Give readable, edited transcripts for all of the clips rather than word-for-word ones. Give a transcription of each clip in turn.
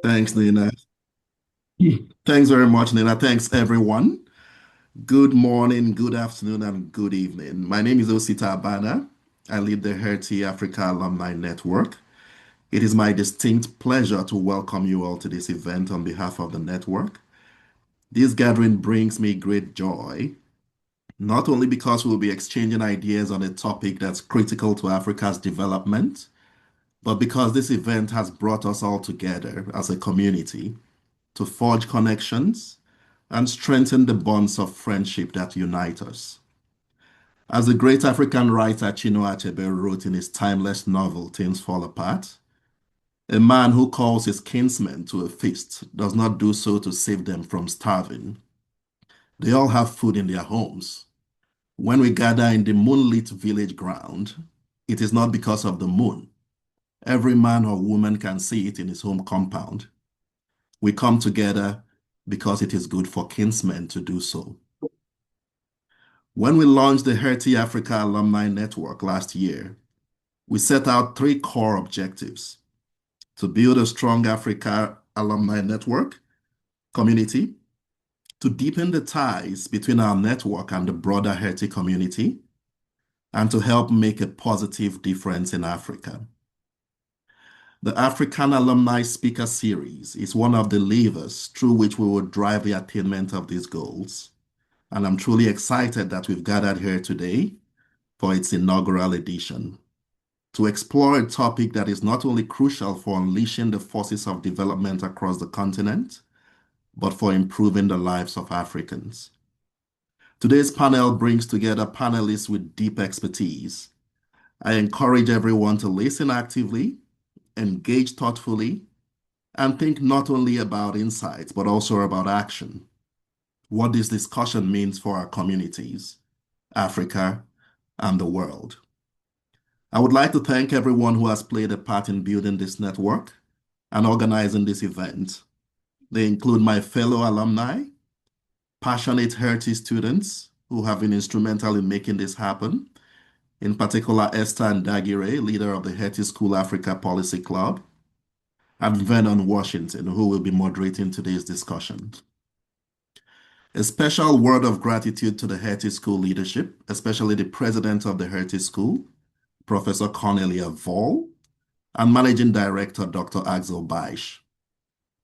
Thanks, Nina. Thanks very much, Nina. Thanks, everyone. Good morning, good afternoon, and good evening. My name is Osita Abana. I lead the Hertie Africa Alumni Network. It is my distinct pleasure to welcome you all to this event on behalf of the network. This gathering brings me great joy, not only because we'll be exchanging ideas on a topic that's critical to Africa's development, but because this event has brought us all together as a community to forge connections and strengthen the bonds of friendship that unite us. As the great African writer Chinua Achebe wrote in his timeless novel Things Fall Apart, a man who calls his kinsmen to a feast does not do so to save them from starving. They all have food in their homes. When we gather in the moonlit village ground, it is not because of the moon. Every man or woman can see it in his home compound. We come together because it is good for kinsmen to do so. When we launched the Hertie Africa Alumni Network last year, we set out three core objectives: to build a strong Africa alumni network community, to deepen the ties between our network and the broader Hertie community, and to help make a positive difference in Africa. The African Alumni Speaker Series is one of the levers through which we will drive the attainment of these goals. And I'm truly excited that we've gathered here today for its inaugural edition to explore a topic that is not only crucial for unleashing the forces of development across the continent, but for improving the lives of Africans. Today's panel brings together panelists with deep expertise. I encourage everyone to listen actively, engage thoughtfully, and think not only about insights, but also about action. What this discussion means for our communities, Africa, and the world. I would like to thank everyone who has played a part in building this network and organizing this event. They include my fellow alumni, passionate Hertie students who have been instrumental in making this happen, in particular Esther Ndagire, leader of the Hertie School Africa Policy Club, and Vernon Washington, who will be moderating today's discussion. A special word of gratitude to the Hertie School leadership, especially the president of the Hertie School, Professor Cornelia Voll, and Managing Director Dr. Axel Beisch.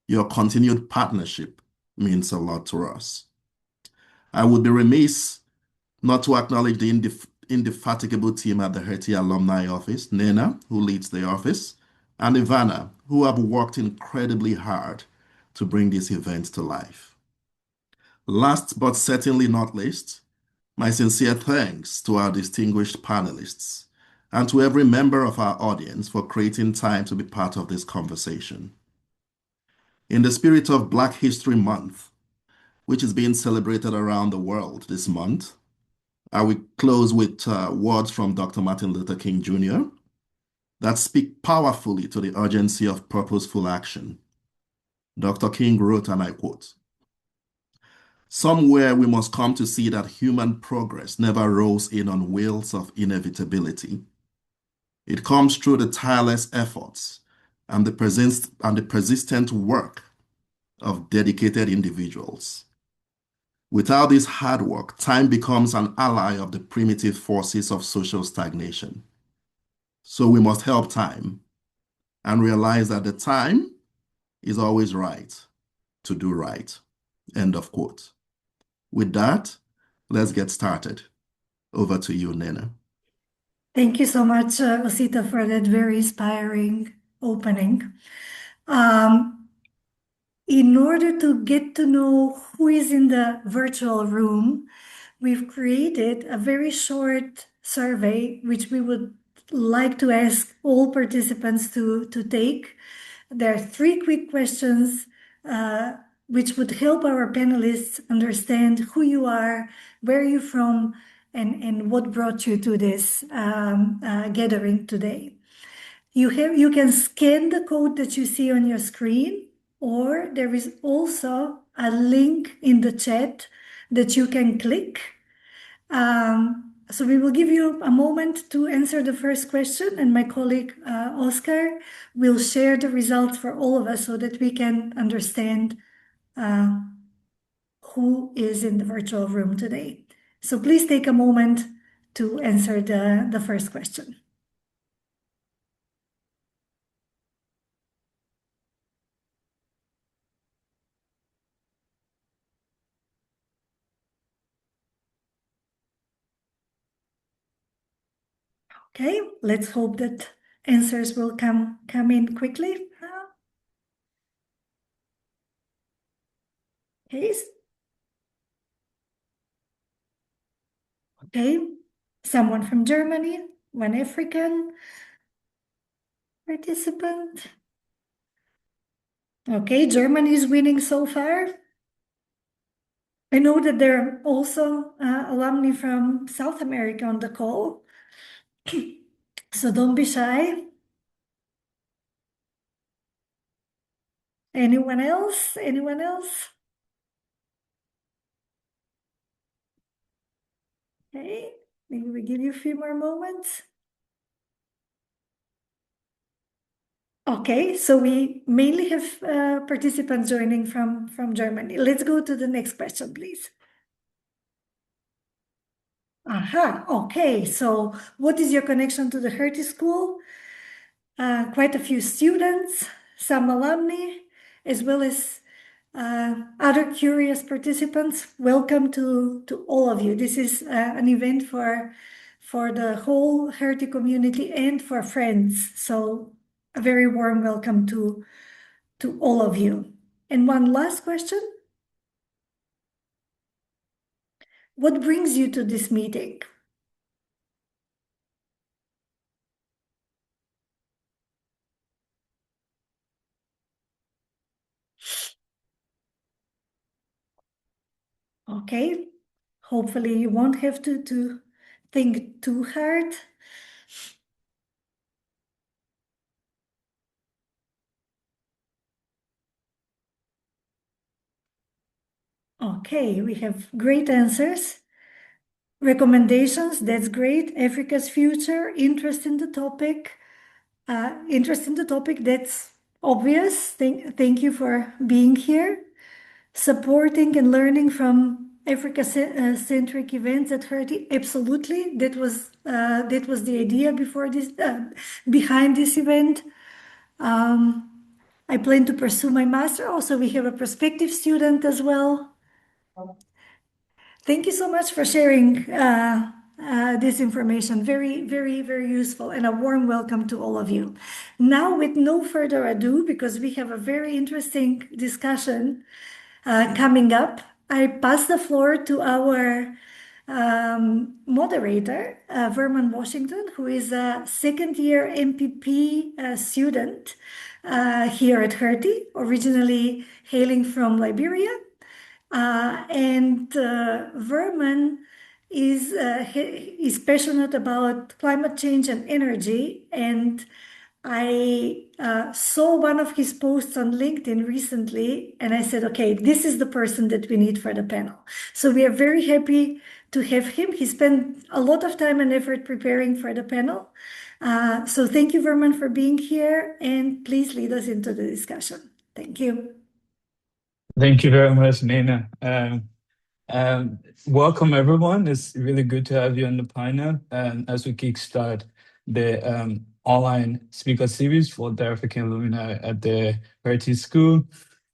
Your continued partnership means a lot to us. I would be remiss not to acknowledge the indefatigable team at the Hertie Alumni Office, Nena, who leads the office, and Ivana, who have worked incredibly hard to bring this event to life. Last but certainly not least, my sincere thanks to our distinguished panelists and to every member of our audience for creating time to be part of this conversation. In the spirit of Black History Month, which is being celebrated around the world this month, I will close with words from Dr. Martin Luther King Jr. that speak powerfully to the urgency of purposeful action. Dr. King wrote, and I quote, "Somewhere we must come to see that human progress never rolls in on wheels of inevitability. It comes through the tireless efforts and the persistent work of dedicated individuals. Without this hard work, time becomes an ally of the primitive forces of social stagnation. So we must help time and realize that the time is always right to do right." End of quote. With that, let's get started. Over to you, Nena. Thank you so much, Osita, for that very inspiring opening. Um, in order to get to know who is in the virtual room, we've created a very short survey, which we would like to ask all participants to take. There are three quick questions which would help our panelists understand who you are, where you're from, and what brought you to this gathering today. You can scan the code that you see on your screen, or there is also a link in the chat that you can click. So we will give you a moment to answer the first question, and my colleague Oscar will share the results for all of us so that we can understand who is in the virtual room today. So please take a moment to answer the first question. Okay, let's hope that answers will come in quickly. Okay. Okay, someone from Germany, one African participant. Okay, Germany is winning so far. I know that there are also alumni from South America on the call, so don't be shy. Anyone else? Anyone else? Okay, maybe we give you a few more moments. Okay, so we mainly have participants joining from Germany. Let's go to the next question, please. Aha, okay, so what is your connection to the Hertie School? Quite a few students, some alumni, as well as other curious participants. Welcome to all of you. This is an event for the whole Hertie community and for friends. So a very warm welcome to all of you. And one last question. What brings you to this meeting? Okay, hopefully you won't have to think too hard. Okay, we have great answers. Recommendations, that's great. Africa's future, interest in the topic. That's obvious. Thank you for being here. Supporting and learning from Africa-centric events at Hertie. Absolutely. That was the idea behind this event. I plan to pursue my master. Also, we have a prospective student as well. Thank you so much for sharing this information. Very, very, very useful, and a warm welcome to all of you. Now, with no further ado, because we have a very interesting discussion coming up, I pass the floor to our moderator, Verman Washington, who is a second-year MPP student here at Hertie, originally hailing from Liberia. Verman is passionate about climate change and energy, and I saw one of his posts on LinkedIn recently, and I said, okay, this is the person that we need for the panel. So we are very happy to have him. He spent a lot of time and effort preparing for the panel. So thank you, Verman, for being here, and please lead us into the discussion. Thank you. Thank you very much, Nina. Welcome, everyone. It's really good to have you on the panel as we kickstart the online speaker series for the African alumni at the Hertie School.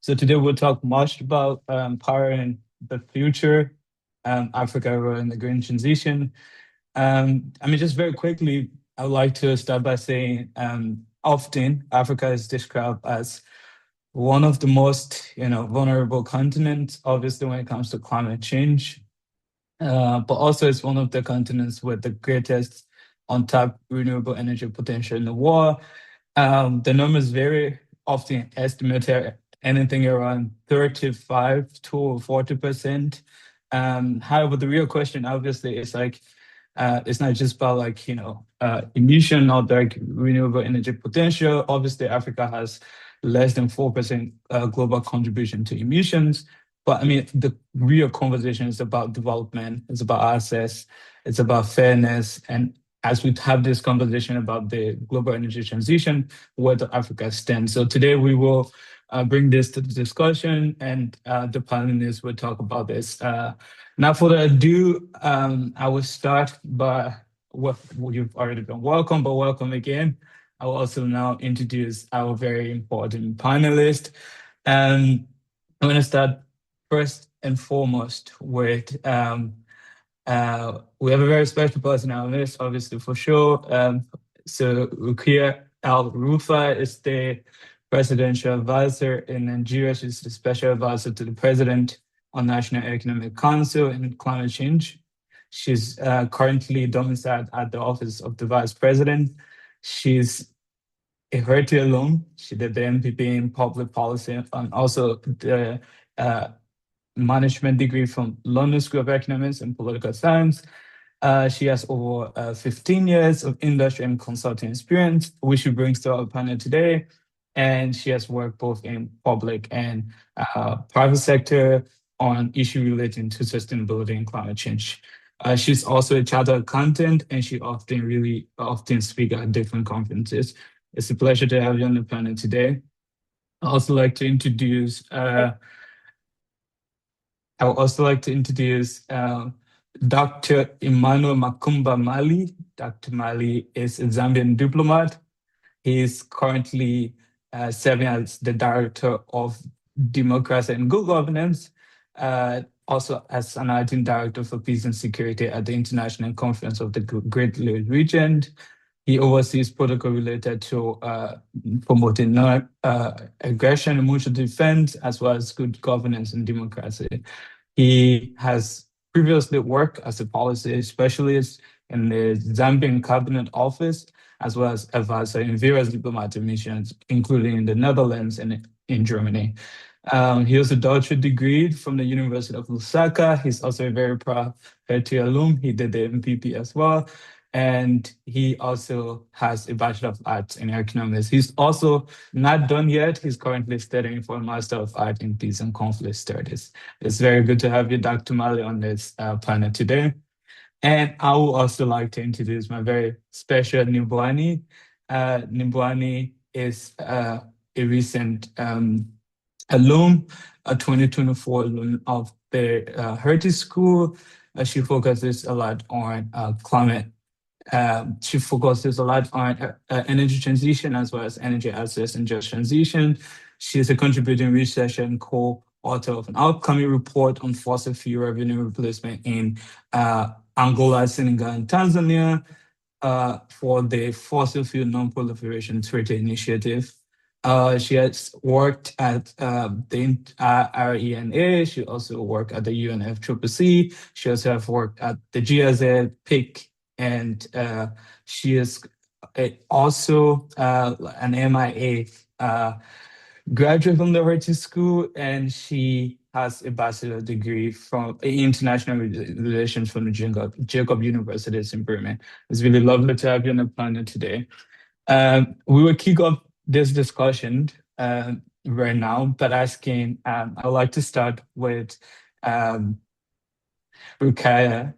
So today we'll talk much about powering the future, Africa and the green transition. Just very quickly, I would like to start by saying often Africa is described as one of the most vulnerable continents, obviously, when it comes to climate change. But also it's one of the continents with the greatest untapped renewable energy potential in the world. The numbers very often estimated anything around 35 to 40%. However, the real question obviously is it's not just about emission or renewable energy potential. Obviously, Africa has less than 4% global contribution to emissions. But I mean, the real conversation is about development, it's about access, it's about fairness. And as we have this conversation about the global energy transition, where does Africa stand? So today we will bring this to the discussion, and the panelists will talk about this. Now, further ado, I will start by what you've already been welcome, but welcome again. I will also now introduce our very important panelist. And I'm going to start first and foremost with we have a very special person on our list, obviously, for sure. So Rukia Al Rufa is the presidential advisor in Nigeria. She's the special advisor to the president on National Economic Council and climate change. She's currently domiciled at the office of the vice president. She's a Hertie alum. She did the MPP in public policy and also the management degree from London School of Economics and Political Science. She has over 15 years of industry and consulting experience, which she brings to our panel today. And she has worked both in public and private sector on issues relating to sustainability and climate change. She's also a chartered accountant, and she often speaks at different conferences. It's a pleasure to have you on the panel today. I'd also like to introduce Dr. Emmanuel Makumba Mali. Dr. Mali is a Zambian diplomat. He is currently serving as the Director of Democracy and Good Governance, also as an acting Director for Peace and Security at the International Conference of the Great Lakes Region. He oversees protocol related to promoting non-aggression and mutual defense, as well as good governance and democracy. He has previously worked as a policy specialist in the Zambian Cabinet Office, as well as advisor in various diplomatic missions, including in the Netherlands and in Germany. He has a doctorate degree from the University of Lusaka. He's also a very proud Hertie alum. He did the MPP as well. And he also has a Bachelor of Arts in Economics. He's also not done yet. He's currently studying for a Master of Art in Peace and Conflict Studies. It's very good to have you, Dr. Mali, on this panel today. And I would also like to introduce my very special Nimbwani. Nimbwani is a recent alum, a 2024 alum of the Hertie School. She focuses a lot on climate. She focuses a lot on energy transition as well as energy access and just transition. She is a contributing researcher and co-author of an upcoming report on fossil fuel revenue replacement in Angola, Senegal, and Tanzania for the Fossil Fuel Non-Proliferation Treaty Initiative. She has worked at the RENA. She also worked at the UNFCCC. She also has worked at the GIZ, PIC, and she is also an MIA graduate from the Hertie School, and she has a bachelor's degree from international relations from the Jacob University in Birmingham. It's really lovely to have you on the panel today. We will kick off this discussion right now, but asking, I'd like to start with Rukaya.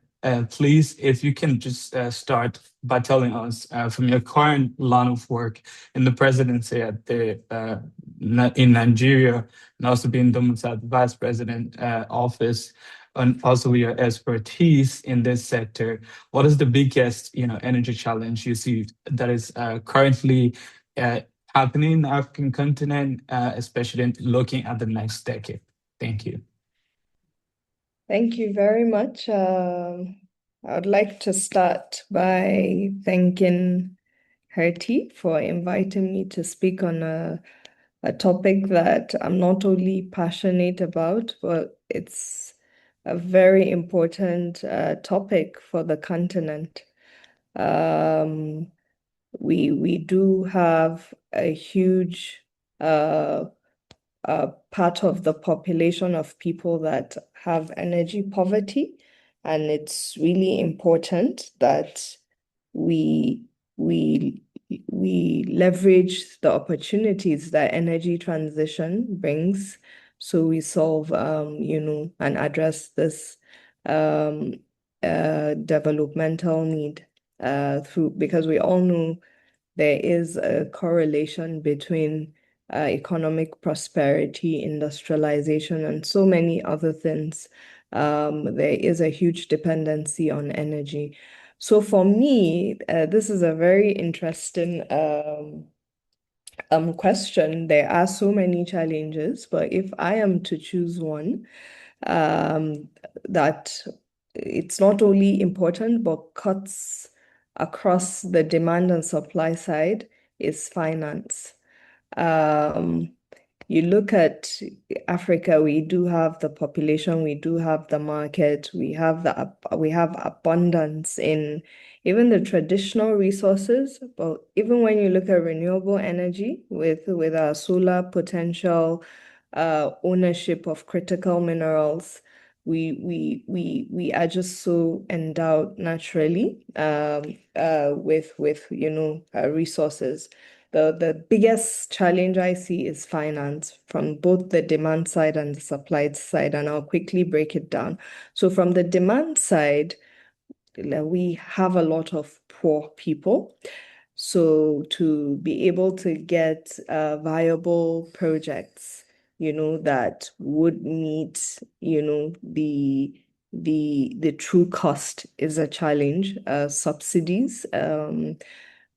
Please, if you can just start by telling us from your current line of work in the presidency at in Nigeria, and also being domiciled vice president office, and also your expertise in this sector. What is the biggest, energy challenge you see that is currently happening in the African continent, especially looking at the next decade? Thank you. Thank you very much. I would like to start by thanking Hertie for inviting me to speak on a topic that I'm not only passionate about, but it's a very important topic for the continent. We do have a huge part of the population of people that have energy poverty, and it's really important that we leverage the opportunities that energy transition brings so we solve, and address this developmental need because we all know there is a correlation between economic prosperity, industrialization, and so many other things. There is a huge dependency on energy. So for me, this is a very interesting question. There are so many challenges, but if I am to choose one, that it's not only important but cuts across the demand and supply side is finance. You look at Africa, we do have the population, we do have the market, we have abundance in even the traditional resources. But even when you look at renewable energy with our solar potential, ownership of critical minerals, we are just so endowed naturally with resources. The biggest challenge I see is finance from both the demand side and the supply side, and I'll quickly break it down. So from the demand side, we have a lot of poor people. So to be able to get viable projects, that would meet, the true cost is a challenge. Subsidies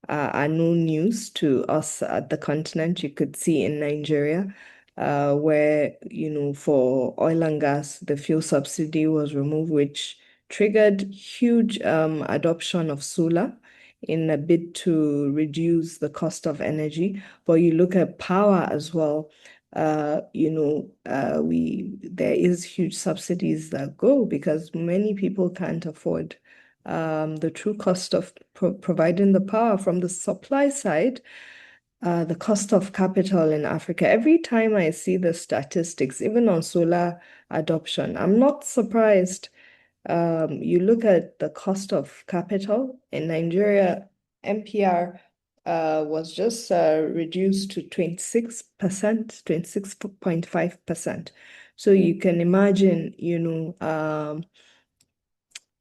are no news to us at the continent. You could see in Nigeria, where, for oil and gas, the fuel subsidy was removed, which triggered huge adoption of solar in a bid to reduce the cost of energy. But you look at power as well, there is huge subsidies that go because many people can't afford the true cost of providing the power. From the supply side, the cost of capital in Africa. Every time I see the statistics, even on solar adoption, I'm not surprised. You look at the cost of capital in Nigeria, MPR was just reduced to 26%, 26.5%. So you can imagine,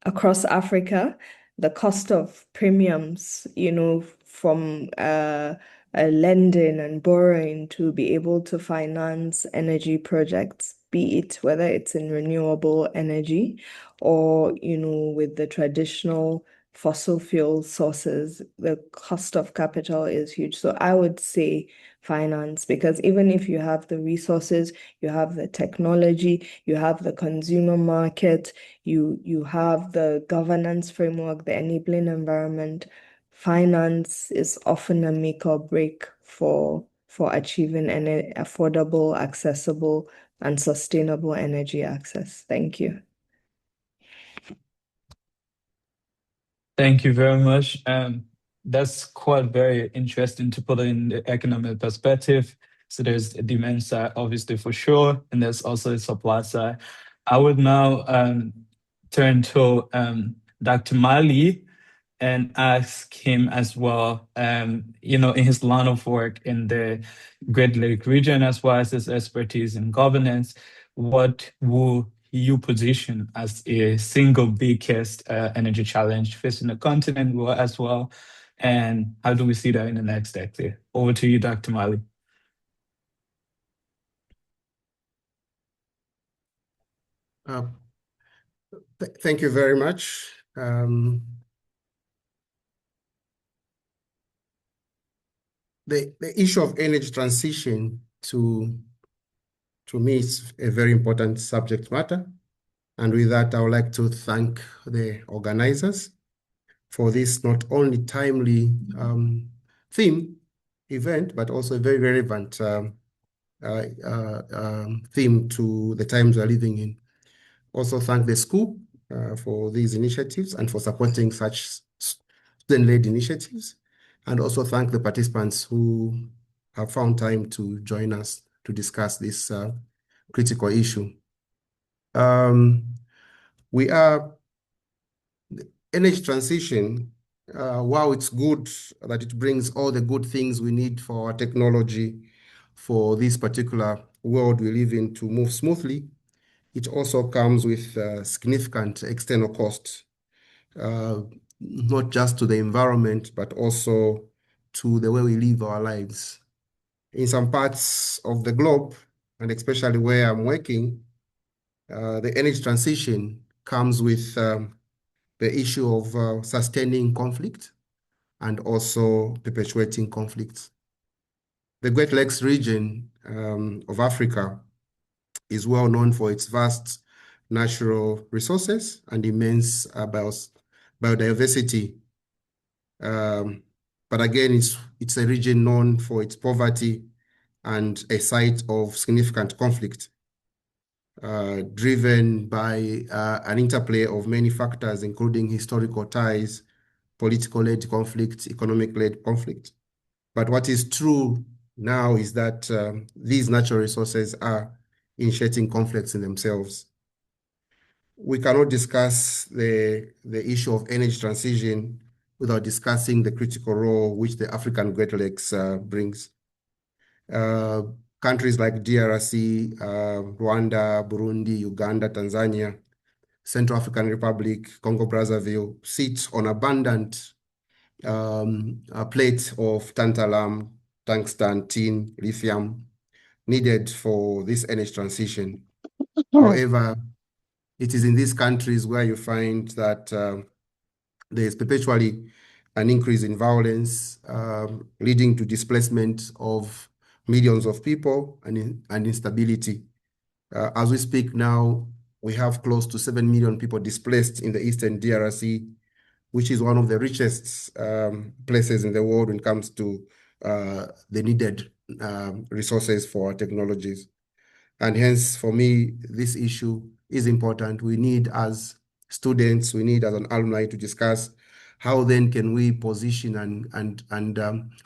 across Africa, the cost of premiums, from lending and borrowing to be able to finance energy projects, be it whether it's in renewable energy or, with the traditional fossil fuel sources, the cost of capital is huge. So I would say finance, because even if you have the resources, you have the technology, you have the consumer market, you have the governance framework, the enabling environment, finance is often a make or break for achieving an affordable, accessible, and sustainable energy access. Thank you. Thank you very much. That's quite very interesting to put it in the economic perspective. So there's a demand side, obviously, for sure, and there's also a supply side. I would now turn to Dr. Mali and ask him as well, in his line of work in the Great Lake region, as well as his expertise in governance, what will you position as a single biggest energy challenge facing the continent as well? And how do we see that in the next decade? Over to you, Dr. Mali. Thank you very much. The issue of energy transition to me is a very important subject matter. And with that, I would like to thank the organizers for this not only timely event, but also a very relevant theme to the times we're living in. Also thank the school for these initiatives and for supporting such student-led initiatives. And also thank the participants who have found time to join us to discuss this critical issue. Energy transition, while it's good that it brings all the good things we need for our technology, for this particular world we live in to move smoothly, it also comes with significant external costs, not just to the environment, but also to the way we live our lives. In some parts of the globe, and especially where I'm working, the energy transition comes with the issue of sustaining conflict and also perpetuating conflicts. The Great Lakes region of Africa is well known for its vast natural resources and immense biodiversity. But again, it's a region known for its poverty and a site of significant conflict, driven by an interplay of many factors, including historical ties, political-led conflict, economic-led conflict. But what is true now is that these natural resources are initiating conflicts in themselves. We cannot discuss the issue of energy transition without discussing the critical role which the African Great Lakes brings. Countries like DRC, Rwanda, Burundi, Uganda, Tanzania, Central African Republic, Congo Brazzaville sit on abundant a plate of tantalum, tungsten, tin, lithium needed for this energy transition. However, it is in these countries where you find that there is perpetually an increase in violence, leading to displacement of millions of people and instability. As we speak now, we have close to 7 million people displaced in the eastern DRC, which is one of the richest places in the world when it comes to the needed resources for our technologies. And hence, for me, this issue is important. We need, as students, we need as an alumni to discuss how then can we position and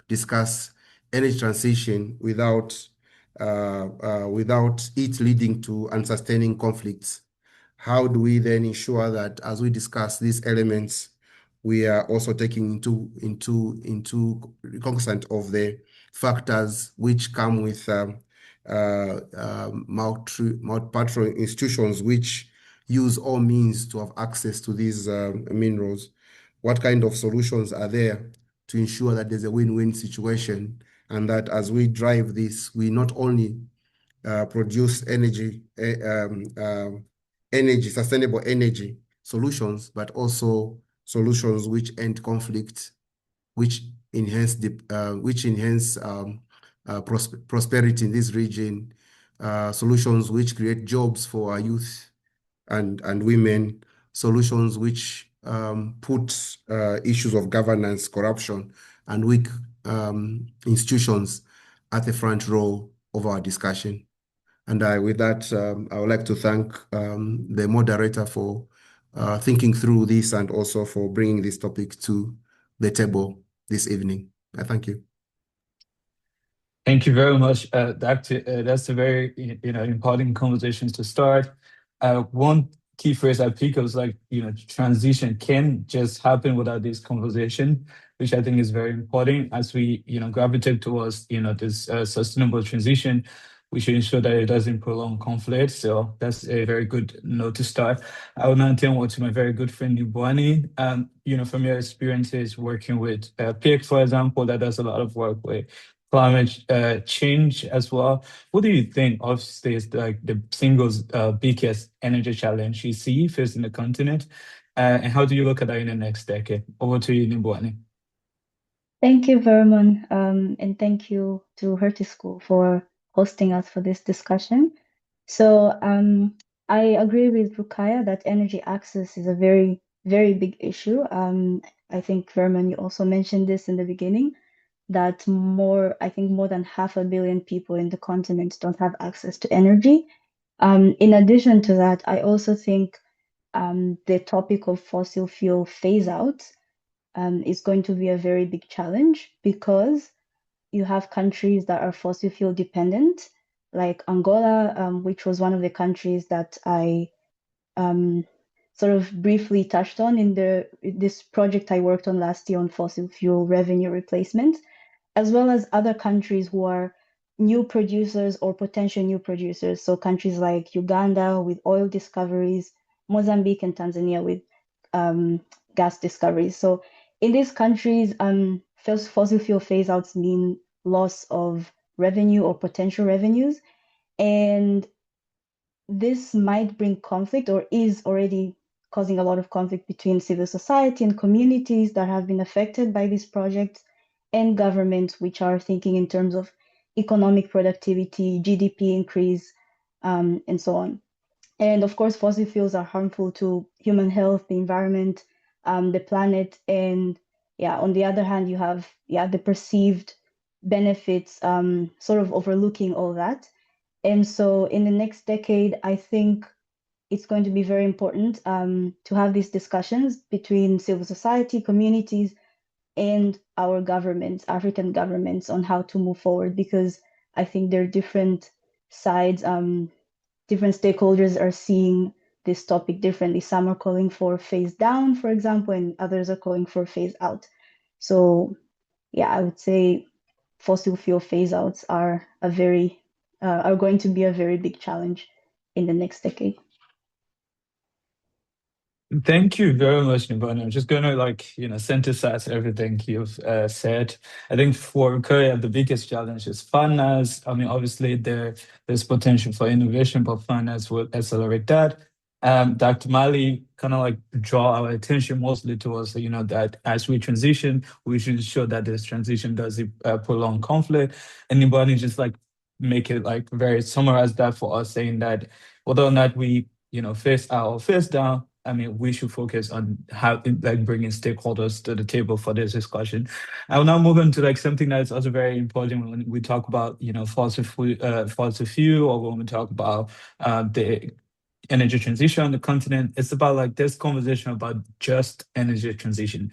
discuss energy transition without it leading to unsustaining conflicts. How do we then ensure that as we discuss these elements, we are also taking into cognizance of the factors which come with multilateral institutions which use all means to have access to these minerals. What kind of solutions are there to ensure that there's a win-win situation, and that as we drive this, we not only produce sustainable energy solutions, but also solutions which end conflict, which enhance prosperity in this region, solutions which create jobs for our youth and women, solutions which put issues of governance, corruption, and weak institutions at the front row of our discussion. And with that, I would like to thank the moderator for thinking through this and also for bringing this topic to the table this evening. I thank you. Thank you very much, Dr. That's a very important conversation to start. One key phrase I picked was like, transition can just happen without this conversation, which I think is very important as we, gravitate towards, this sustainable transition. We should ensure that it doesn't prolong conflict. So that's a very good note to start. I will now turn over to my very good friend, Nubwani. From your experiences working with PIC, for example, that does a lot of work with climate change as well. What do you think of states like the single biggest energy challenge you see facing the continent? And how do you look at that in the next decade? Over to you, Nubwani. Thank you, Vermon, and thank you to Hertie School for hosting us for this discussion. So I agree with Rukaya that energy access is a very, very big issue. I think, Vermon, you also mentioned this in the beginning, that more than 500 million people in the continent don't have access to energy. In addition to that, I also think the topic of fossil fuel phase out is going to be a very big challenge, because you have countries that are fossil fuel dependent, like Angola, which was one of the countries that I sort of briefly touched on in this project I worked on last year on fossil fuel revenue replacement, as well as other countries who are new producers or potential new producers. So countries like Uganda with oil discoveries, Mozambique and Tanzania with gas discoveries. So in these countries, fossil fuel phase outs mean loss of revenue or potential revenues. And this might bring conflict or is already causing a lot of conflict between civil society and communities that have been affected by these projects and governments, which are thinking in terms of economic productivity, GDP increase, and so on. And of course, fossil fuels are harmful to human health, the environment, the planet. And on the other hand, you have the perceived benefits, sort of overlooking all that. And so in the next decade, I think it's going to be very important to have these discussions between civil society, communities, and our governments, African governments, on how to move forward, because I think there are different sides, different stakeholders are seeing this topic differently. Some are calling for phase down, for example, and others are calling for phase out. So I would say fossil fuel phase outs are going to be a very big challenge in the next decade. Thank you very much, Nibana. I'm just going to synthesize everything you've said. I think for Korea, the biggest challenge is finance. I mean, obviously there's potential for innovation, but finance will accelerate that. Dr. Mali kind of draw our attention mostly towards, that as we transition, we should ensure that this transition doesn't prolong conflict. And Nibana just make it very summarize that for us, saying that whether or not we, phase out or phase down, I mean, we should focus on how bringing stakeholders to the table for this discussion. I will now move on to something that's also very important when we talk about fossil fuel, or when we talk about the energy transition on the continent. It's about this conversation about just energy transition.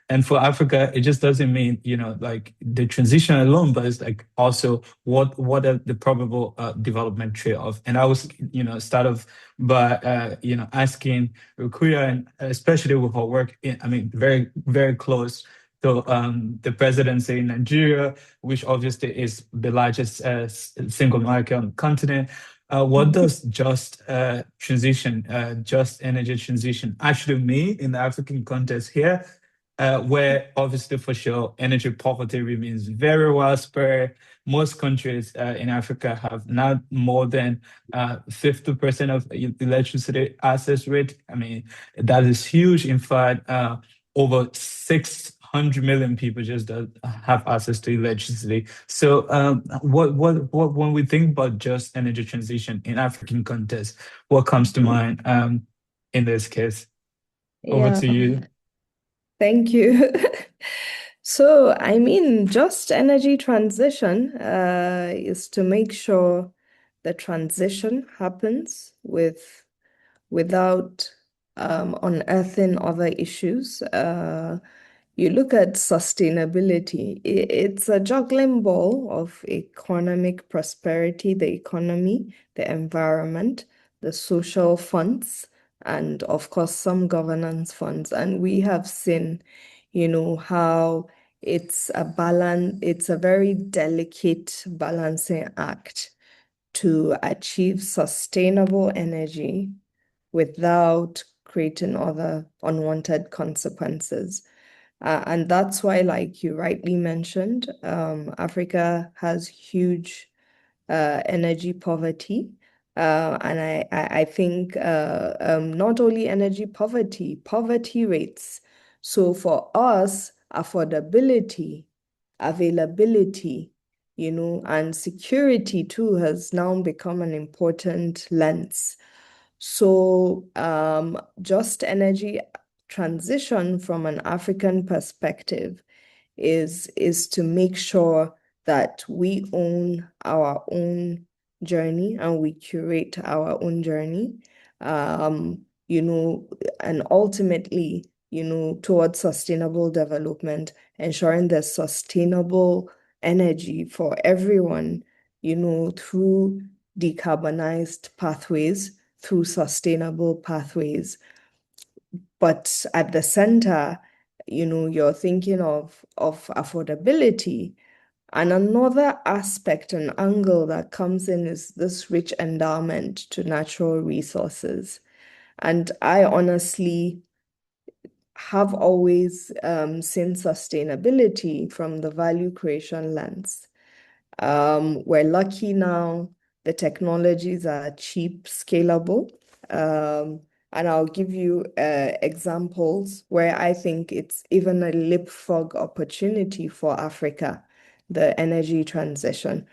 And for Africa, it just doesn't mean, the transition alone, but it's also what are the probable development trade-off. And I was, start off by, asking Rukuya, and especially with her work, very, very close to the presidency in Nigeria, which obviously is the largest single market on the continent. What does just transition, just energy transition actually mean in the African context here? Where obviously for sure energy poverty remains very widespread. Most countries in Africa have not more than 50% of electricity access rate. I mean, that is huge. In fact, over 600 million people just have access to electricity. So what when we think about just energy transition in African context, what comes to mind in this case? Over to you. Thank you. So, just energy transition is to make sure the transition happens without unearthing other issues. You look at sustainability, it's a juggling ball of economic prosperity, the economy, the environment, the social funds, and of course, some governance funds. And we have seen, how it's a very delicate balancing act to achieve sustainable energy without creating other unwanted consequences. And that's why, like you rightly mentioned, Africa has huge energy poverty. And I think not only energy poverty rates. So for us, affordability, availability, and security too has now become an important lens. So just energy transition from an African perspective is to make sure that we own our own journey and we curate our own journey, and ultimately, towards sustainable development, ensuring there's sustainable energy for everyone, through decarbonized pathways, through sustainable pathways. But at the center, you're thinking of affordability. And another aspect and angle that comes in is this rich endowment to natural resources. And I honestly have always seen sustainability from the value creation lens. We're lucky now, the technologies are cheap, scalable. And I'll give you examples where I think it's even a leapfrog opportunity for Africa, the energy transition.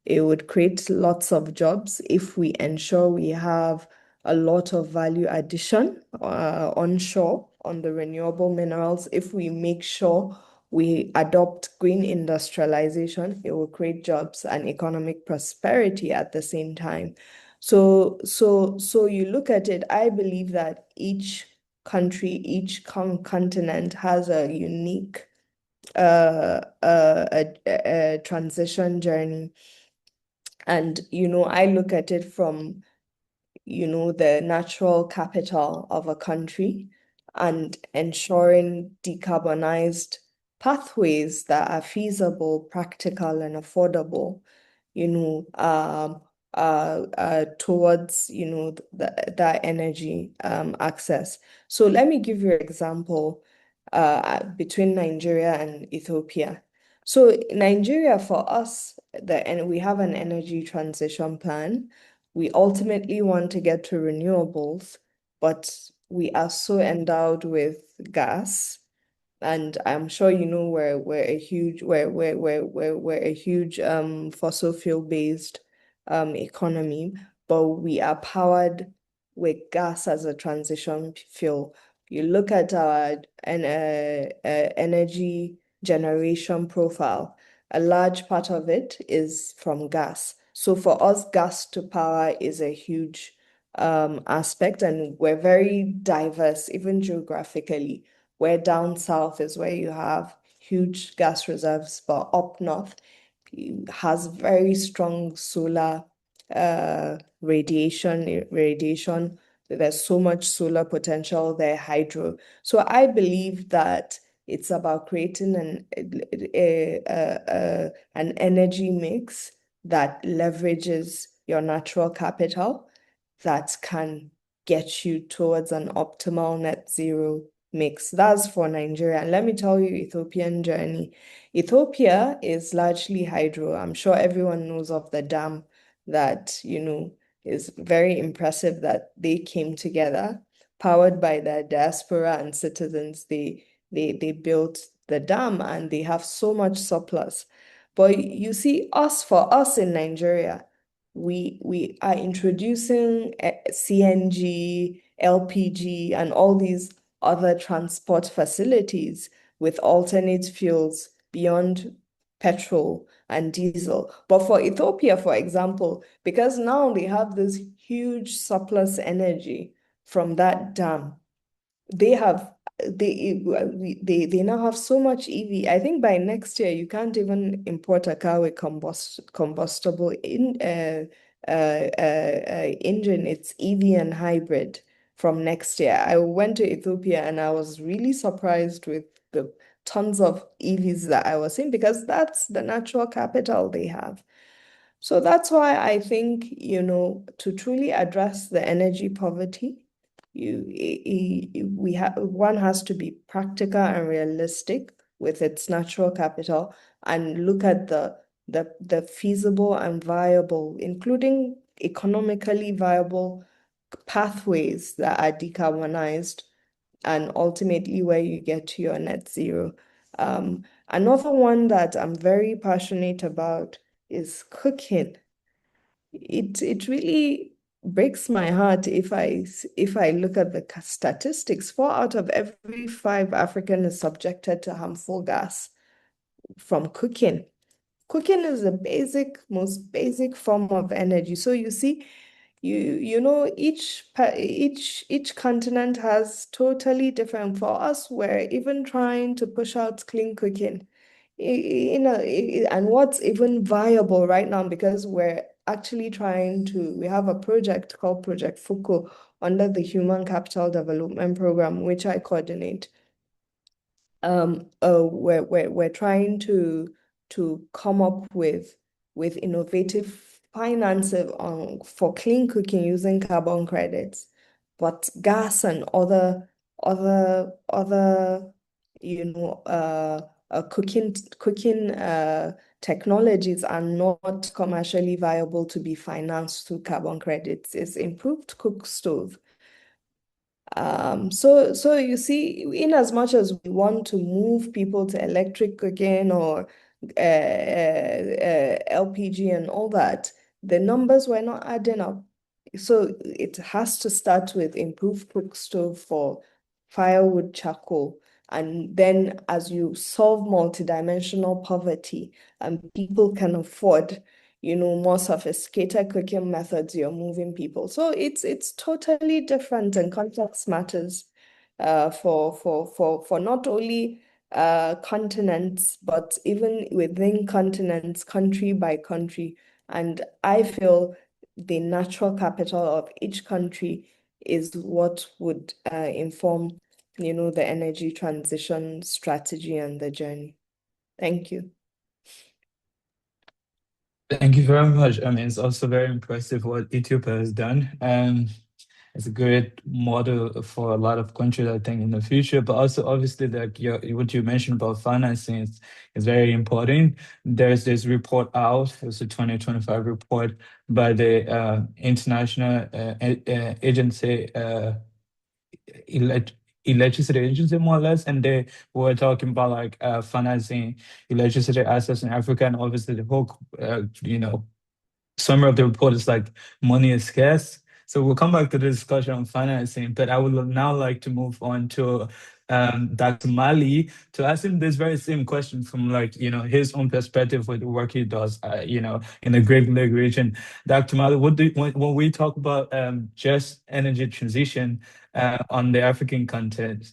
It would create lots of jobs if we ensure we have a lot of value addition onshore on the renewable minerals. If we make sure we adopt green industrialization, it will create jobs and economic prosperity at the same time. So you look at it, I believe that each country, each continent has a unique a transition journey. And, I look at it from, the natural capital of a country and ensuring decarbonized pathways that are feasible, practical, and affordable, towards, that energy access. So let me give you an example between Nigeria and Ethiopia. So Nigeria, for us, and we have an energy transition plan. We ultimately want to get to renewables, but we are so endowed with gas. And I'm sure you know we're a huge fossil fuel based economy, but we are powered with gas as a transition fuel. You look at our energy generation profile, a large part of it is from gas. So for us, gas to power is a huge aspect, and we're very diverse, even geographically. Where down south is where you have huge gas reserves, but up north has very strong solar radiation. There's so much solar potential there, hydro. So I believe that it's about creating an energy mix that leverages your natural capital that can get you towards an optimal net zero mix. That's for Nigeria. And let me tell you, Ethiopian journey. Ethiopia is largely hydro. I'm sure everyone knows of the dam that, is very impressive that they came together, powered by their diaspora and citizens. They built the dam and they have so much surplus. But you see, for us in Nigeria, we are introducing CNG, LPG, and all these other transport facilities with alternate fuels beyond petrol and diesel. But for Ethiopia, for example, because now they have this huge surplus energy from that dam, they now have so much EV. I think by next year you can't even import a car with combustible engine. It's EV and hybrid from next year. I went to Ethiopia and I was really surprised with the tons of EVs that I was seeing, because that's the natural capital they have. So that's why I think, to truly address the energy poverty, one has to be practical and realistic with its natural capital and look at the feasible and viable, including economically viable pathways that are decarbonized, and ultimately where you get to your net zero. Another one that I'm very passionate about is cooking. It really breaks my heart if I look at the statistics. 4 out of every 5 African is subjected to harmful gas from cooking. Cooking is the most basic form of energy. So you see, each continent has totally different. For us, we're even trying to push out clean cooking. And what's even viable right now, because we're actually we have a project called Project FUCO under the Human Capital Development Program, which I coordinate. We're trying to to come up with innovative financing for clean cooking using carbon credits, but gas and other cooking technologies are not commercially viable to be financed through carbon credits. It's improved cook stove. So you see, in as much as we want to move people to electric cooking or LPG and all that, the numbers were not adding up. So it has to start with improved cook stove for firewood charcoal. And then as you solve multidimensional poverty and people can afford, more sophisticated cooking methods, you're moving people. So it's totally different, and context matters for not only continents, but even within continents, country by country. And I feel the natural capital of each country is what would inform, the energy transition strategy and the journey. Thank you. Thank you very much. I mean, it's also very impressive what Ethiopia has done. It's a great model for a lot of countries, I think, in the future. But also, obviously, like what you mentioned about financing is very important. There's this report out. It's a 2025 report by the International Agency, electricity agency, more or less, and they were talking about like financing electricity assets in Africa, and obviously the whole summary of the report is like money is scarce. So we'll come back to the discussion on financing, but I would now like to move on to Dr. Mali to ask him this very same question from his own perspective with the work he does, in the Great Lake region. Dr. Mali, when we talk about just energy transition on the African continent,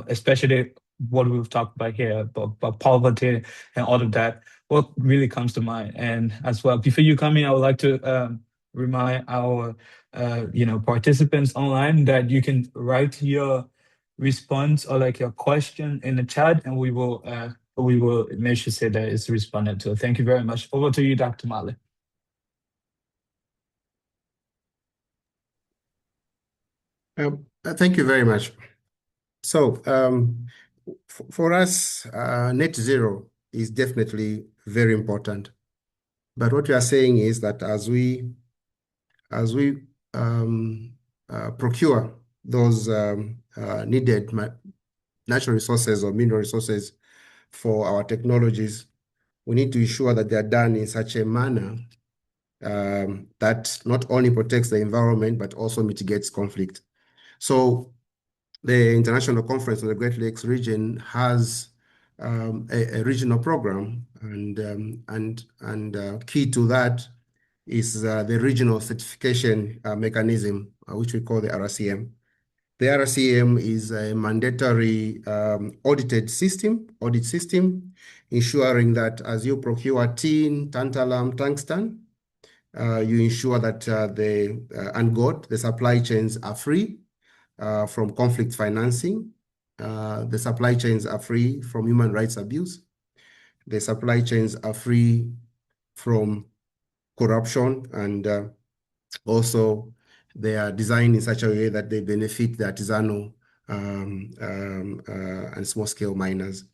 especially what we've talked about here, about poverty and all of that, what really comes to mind? And as well, before you come in, I would like to remind our participants online that you can write your response or like your question in the chat, and we will make sure say that it's responded to. Thank you very much. Over to you, Dr. Mali. Thank you very much. So for us, net zero is definitely very important. But what we are saying is that as we procure those needed natural resources or mineral resources for our technologies, we need to ensure that they are done in such a manner that not only protects the environment, but also mitigates conflict. So the International Conference on the Great Lakes region has a regional program, and key to that is the regional certification mechanism, which we call the RCM. The RCM is a mandatory audit system, ensuring that as you procure tin, tantalum, tungsten, you ensure that the supply chains are free from conflict financing. The supply chains are free from human rights abuse. The supply chains are free from corruption, and also they are designed in such a way that they benefit the artisanal and small-scale miners.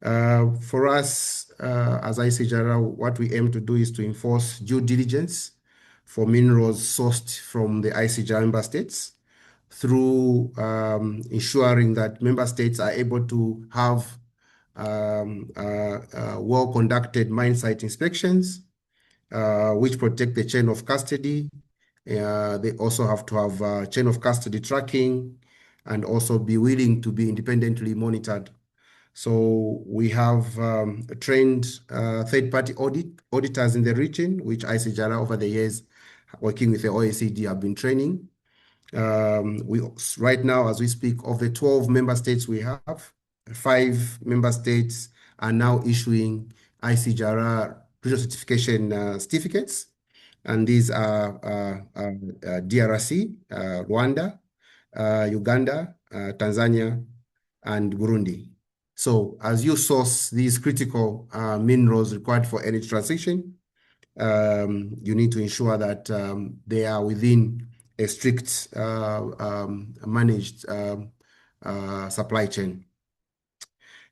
For us, as ICGR, what we aim to do is to enforce due diligence for minerals sourced from the ICGR member states through ensuring that member states are able to have well-conducted mine site inspections, which protect the chain of custody. They also have to have chain of custody tracking and also be willing to be independently monitored. So we have trained third-party auditors in the region, which ICGR over the years, working with the OECD, have been training. Right now, as we speak, of the 12 member states we have, 5 member states are now issuing ICGR regional certification certificates, and these are DRC, Rwanda, Uganda, Tanzania, and Burundi. So as you source these critical minerals required for energy transition, you need to ensure that they are within a strict managed supply chain.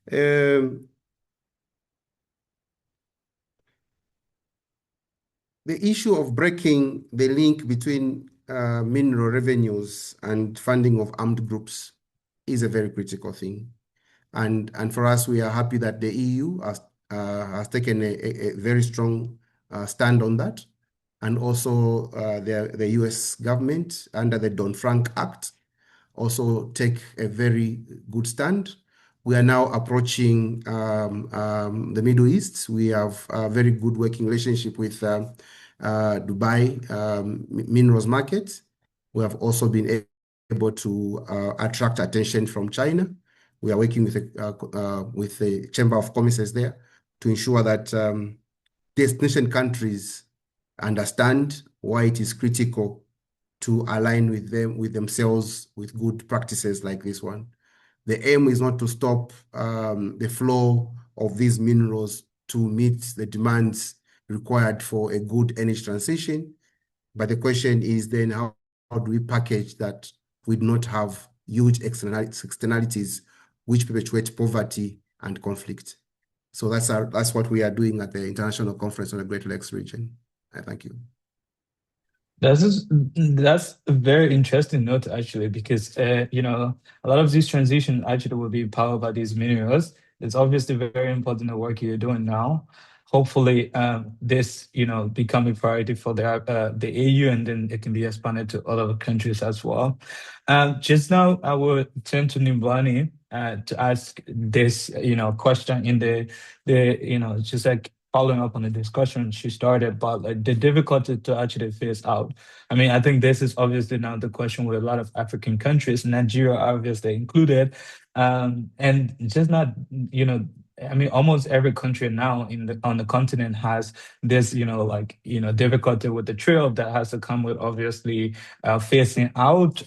The issue of breaking the link between mineral revenues and funding of armed groups is a very critical thing. And for us, we are happy that the EU has taken a very strong stand on that. And also the US government under the Dodd-Frank Act also take a very good stand. We are now approaching the Middle East. We have a very good working relationship with Dubai minerals market. We have also been able to attract attention from China. We are working with the Chamber of Commerce there to ensure that destination countries understand why it is critical to align with themselves with good practices like this one. The aim is not to stop the flow of these minerals to meet the demands required for a good energy transition. But the question is then how do we package that we do not have huge externalities which perpetuate poverty and conflict. So that's what we are doing at the International Conference on the Great Lakes region. Thank you. That's a very interesting note actually, because a lot of these transition actually will be powered by these minerals. It's obviously very important the work you're doing now. Hopefully, this become a priority for the EU, and then it can be expanded to other countries as well. Just now, I will turn to Nimbani to ask this question in the just like following up on the discussion she started, but like the difficulty to actually phase out. I mean, I think this is obviously now the question with a lot of African countries, Nigeria obviously included, and just not, I mean, almost every country now on the continent has this, difficulty with the trail that has to come with obviously phasing out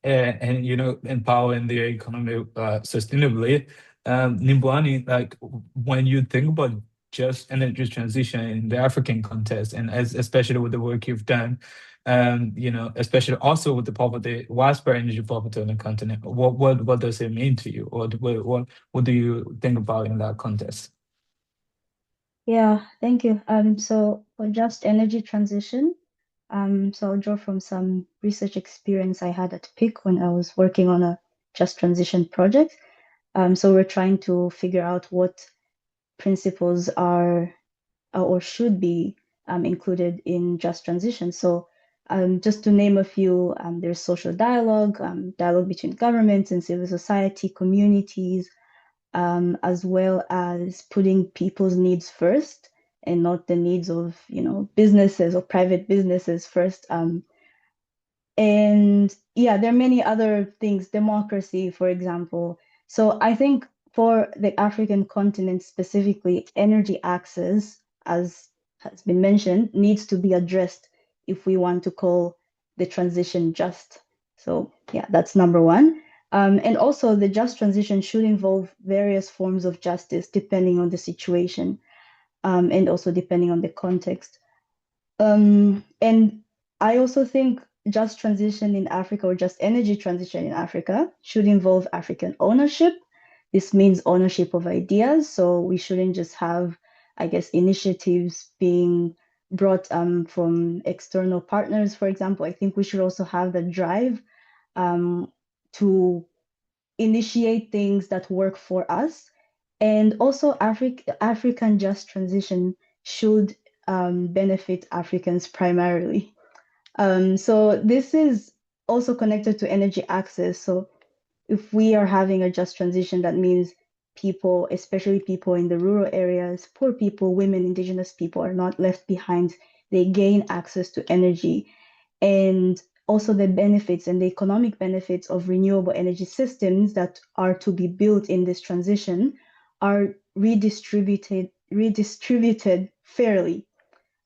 and empowering the economy sustainably. Nimbwani, like when you think about just energy transition in the African context, and especially with the work you've done, especially also with the poverty, widespread energy poverty on the continent, what does it mean to you, or what do you think about in that context? Yeah, thank you. So for just energy transition, so I'll draw from some research experience I had at PIC when I was working on a just transition project. So we're trying to figure out what principles are or should be included in just transition. So just to name a few, there's social dialogue, dialogue between governments and civil society, communities, as well as putting people's needs first and not the needs of businesses or private businesses first. And yeah, there are many other things, democracy, for example. So I think for the African continent specifically, energy access, as has been mentioned, needs to be addressed if we want to call the transition just. So yeah, that's number one. And also the just transition should involve various forms of justice depending on the situation, and also depending on the context. And I also think just transition in Africa, or just energy transition in Africa, should involve African ownership. This means ownership of ideas. So we shouldn't just have, I guess, initiatives being brought from external partners, for example. I think we should also have the drive to initiate things that work for us. And also African just transition should benefit Africans primarily. So this is also connected to energy access. So if we are having a just transition, that means people, especially people in the rural areas, poor people, women, indigenous people, are not left behind. They gain access to energy. And also the benefits and the economic benefits of renewable energy systems that are to be built in this transition are redistributed fairly.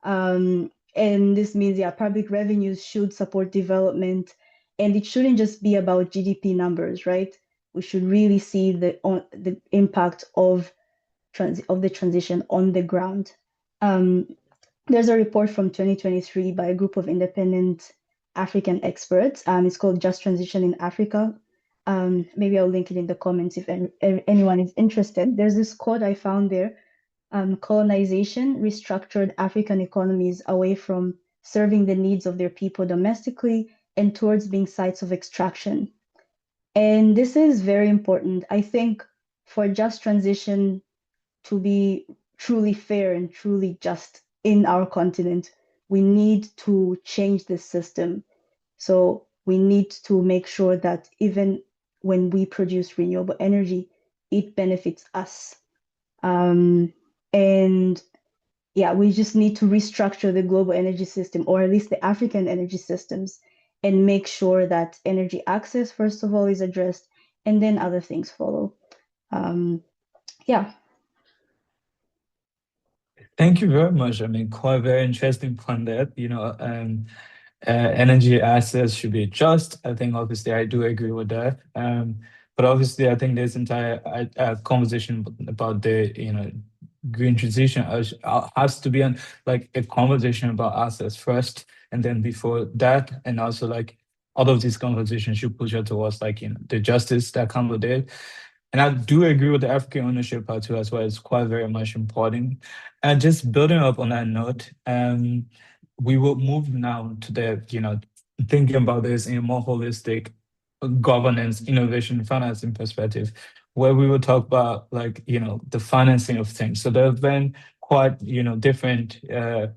And this means, yeah, public revenues should support development, and it shouldn't just be about GDP numbers, right? we should really see the impact of the transition on the ground. There's a report from 2023 by a group of independent African experts. It's called Just Transition in Africa. Maybe I'll link it in the comments if anyone is interested. There's this quote I found there. Colonization restructured African economies away from serving the needs of their people domestically and towards being sites of extraction. And this is very important. I think for just transition to be truly fair and truly just in our continent, we need to change this system. So we need to make sure that even when we produce renewable energy, it benefits us. And yeah, we just need to restructure the global energy system, or at least the African energy systems, and make sure that energy access, first of all, is addressed, and then other things follow. Yeah. Thank you very much. I mean, quite very interesting point that, energy access should be just. I think obviously I do agree with that. But obviously I think this entire conversation about the, green transition has to be like a conversation about access first, and then before that, and also like all of these conversations should push us towards like, the justice that comes with it. And I do agree with the African ownership part too, as well. It's quite very much important. And just building up on that note, we will move now to the, thinking about this in a more holistic governance, innovation, financing perspective, where we will talk about like, the financing of things. So there have been quite, different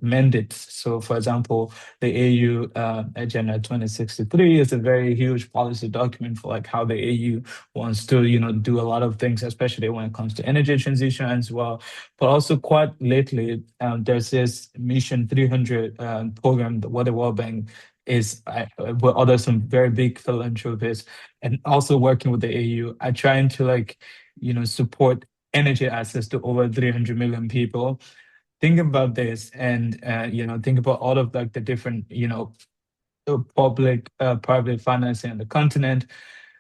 mandates. So for example, the AU Agenda 2063 is a very huge policy document for like how the AU wants to, do a lot of things, especially when it comes to energy transition as well. But also quite lately, there's this Mission 300 program where the World Bank is with other some very big philanthropists, and also working with the AU, are trying to like, support energy access to over 300 million people. Think about this, and think about all of like the different, public private financing on the continent.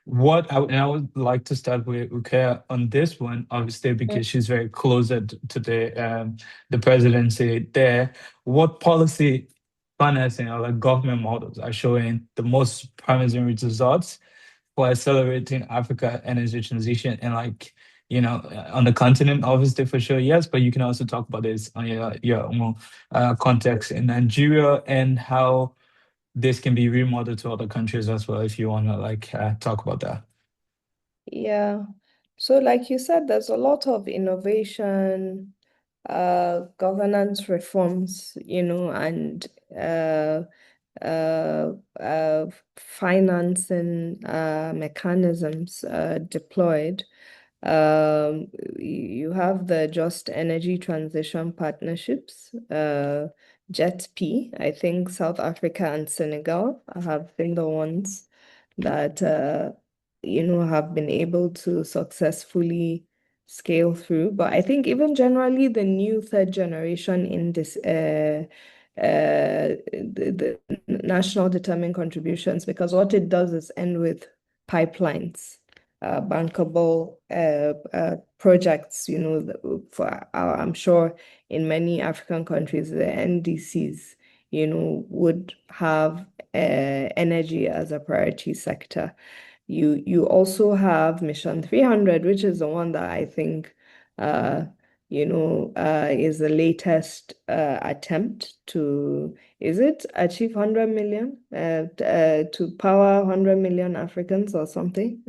And I would like to start with Rukia on this one, obviously, because she's very closer to the presidency there. What policy financing or like government models are showing the most promising results for accelerating Africa energy transition, and like, on the continent, obviously for sure, yes, but you can also talk about this on your own context in Nigeria, and how this can be remodeled to other countries as well, if you want to like talk about that. Yeah. So like you said, there's a lot of innovation, governance reforms, and financing mechanisms deployed. You have the Just Energy Transition Partnerships, JETP. I think South Africa and Senegal have been the ones that have been able to successfully scale through. But I think even generally the new third generation in this the national determined contributions, because what it does is end with pipelines, bankable projects, for I'm sure in many African countries, the NDCs, would have energy as a priority sector. You also have Mission 300, which is the one that I think is the latest attempt to, is it achieve 100 million, to power 100 million Africans or something?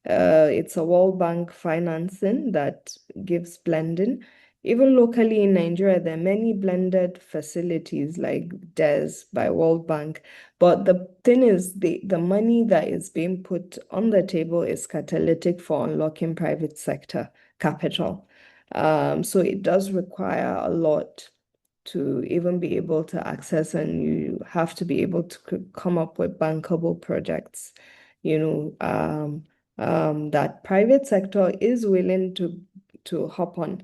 It's a World Bank financing that gives blending. Even locally in Nigeria, there are many blended facilities like DES by World Bank. But the thing is, the money that is being put on the table is catalytic for unlocking private sector capital. So it does require a lot to even be able to access, and you have to be able to come up with bankable projects, that private sector is willing to hop on.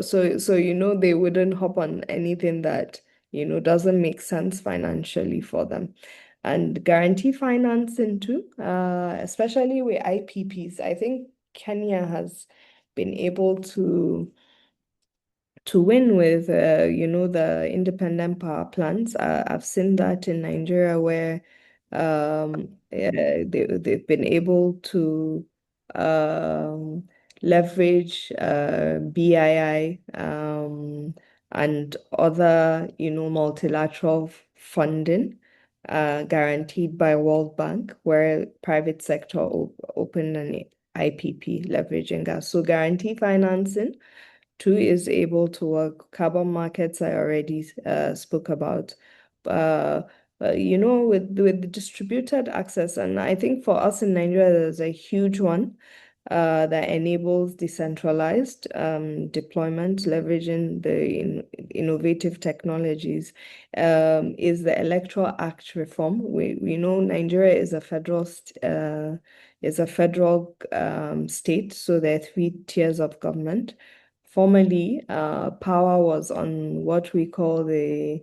So they wouldn't hop on anything that doesn't make sense financially for them. and guarantee financing too, especially with IPPs. I think Kenya has been able to win with the independent power plants. I've seen that in Nigeria where they've been able to leverage BII and other multilateral funding guaranteed by World Bank, where private sector open an IPP leveraging gas. So guarantee financing two is able to work. Carbon markets I already spoke about. With the distributed access, and I think for us in Nigeria, there's a huge one that enables decentralized deployment, leveraging the innovative technologies, is the Electoral Act reform. We know Nigeria is a federal state, so there are three tiers of government. Formerly, power was on what we call the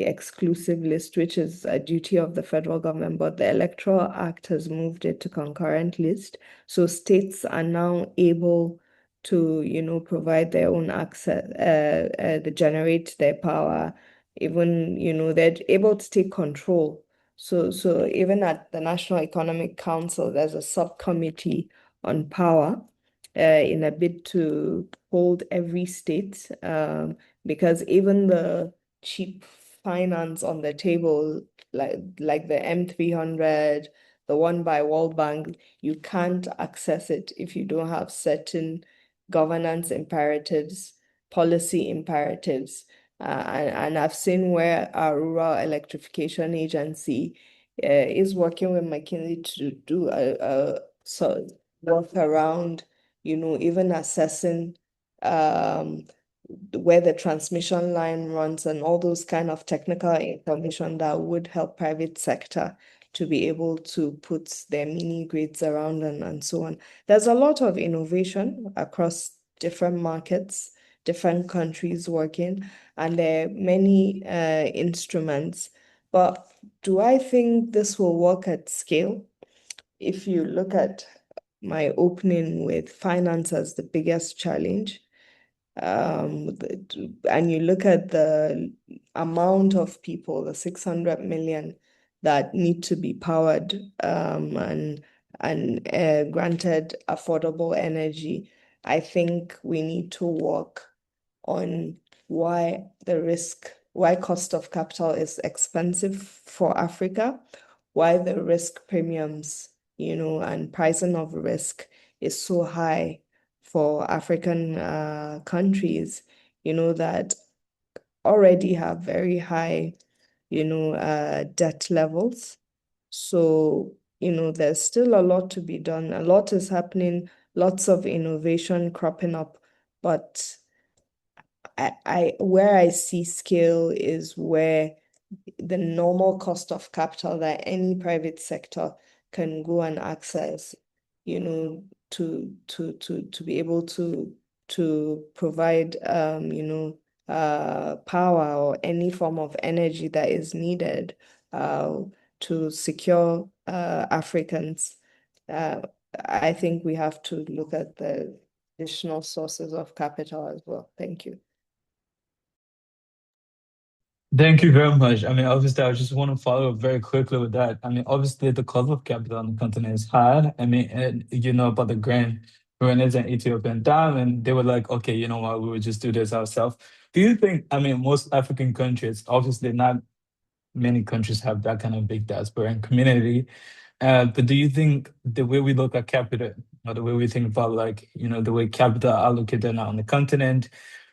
exclusive list, which is a duty of the federal government, but the Electoral Act has moved it to concurrent list. So states are now able to, provide their own access, they generate their power, even, they're able to take control. So even at the National Economic Council, there's a subcommittee on power in a bid to hold every state, because even the cheap finance on the table, like the M300, the one by World Bank, you can't access it if you don't have certain governance imperatives, policy imperatives. And I've seen where our Rural Electrification Agency is working with McKinsey to do so work around, even assessing where the transmission line runs and all those kind of technical information that would help private sector to be able to put their mini grids around and so on. There's a lot of innovation across different markets, different countries working, and there are many instruments. But do I think this will work at scale? If you look at my opening with finance as the biggest challenge, and you look at the amount of people, the 600 million that need to be powered and granted affordable energy, I think we need to work on why cost of capital is expensive for Africa, why the risk premiums, and pricing of risk is so high for African countries, that already have very high, debt levels. So, there's still a lot to be done. A lot is happening, lots of innovation cropping up, but where I see scale is where the normal cost of capital that any private sector can go and access, to be able to provide power or any form of energy that is needed to secure Africans. I think we have to look at the additional sources of capital as well. Thank you. Thank you very much. I mean, obviously, I just want to follow up very quickly with that. I mean, obviously, the cost of capital on the continent is high. I mean, and you know about the Grand Pyrenees and Ethiopian dam, and they were like, okay, you know what, we would just do this ourselves. Do you think, I mean, most African countries, obviously, not many countries have that kind of big diaspora and community. But do you think the way we look at capital, or the way we think about like, the way capital allocated on the continent,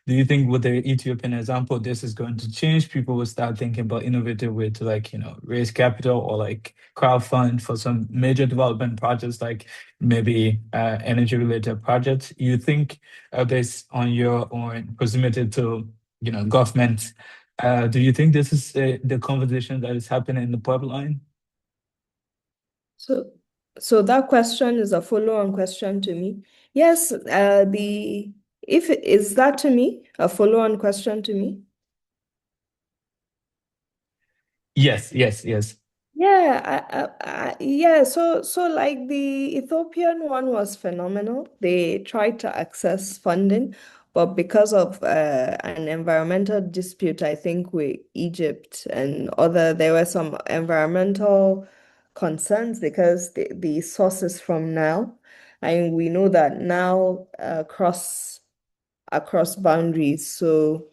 do you think with the Ethiopian example, this is going to change? People will start thinking about innovative way to like, raise capital or like crowdfund for some major development projects, like maybe energy related projects. You think based on your own proximity to, government, do you think this is the conversation that is happening in the pipeline? So that question is a follow-on question to me. Yes, is that to me a follow-on question to me? Yes, yes, yes. Yeah. So like the Ethiopian one was phenomenal. They tried to access funding, but because of an environmental dispute, I think with Egypt and there were some environmental concerns because the source is from now, and we know that now across boundaries. So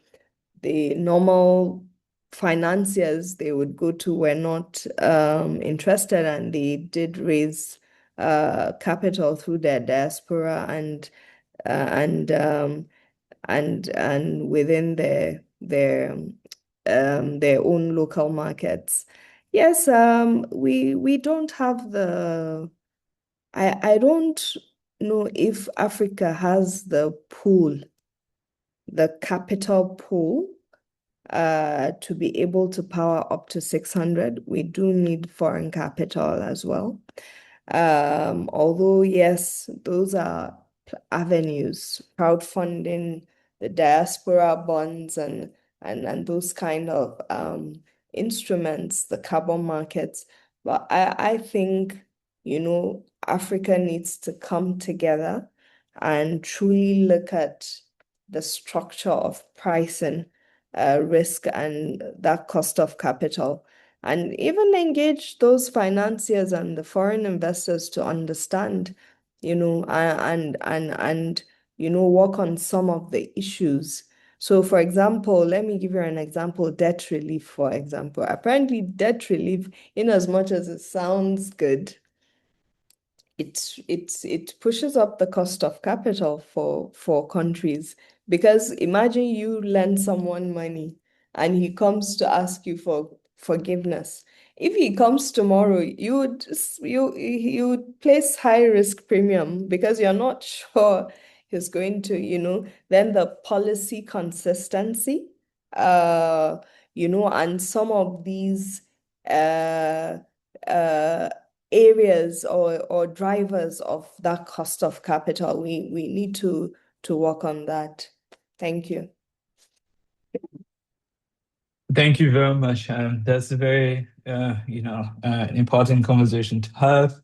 the normal financiers they would go to were not interested, and they did raise capital through their diaspora uh, and um, and within their own local markets. Yes, we don't have I don't know if Africa has the capital pool to be able to power up to 600. We do need foreign capital as well. Although, yes, those are avenues, crowdfunding, the diaspora bonds, and those kind of instruments, the carbon markets. But I think, Africa needs to come together and truly look at the structure of pricing, risk, and that cost of capital, and even engage those financiers and the foreign investors to understand, work on some of the issues. So, for example, let me give you an example, debt relief, for example. Apparently, debt relief, in as much as it sounds good, it pushes up the cost of capital for countries, because imagine you lend someone money and he comes to ask you for forgiveness. If he comes tomorrow, you would place high risk premium because you're not sure he's going to, then the policy consistency, and some of these uh uh areas or drivers of that cost of capital. We need to work on that. Thank you. Thank you very much. That's a very, important conversation to have.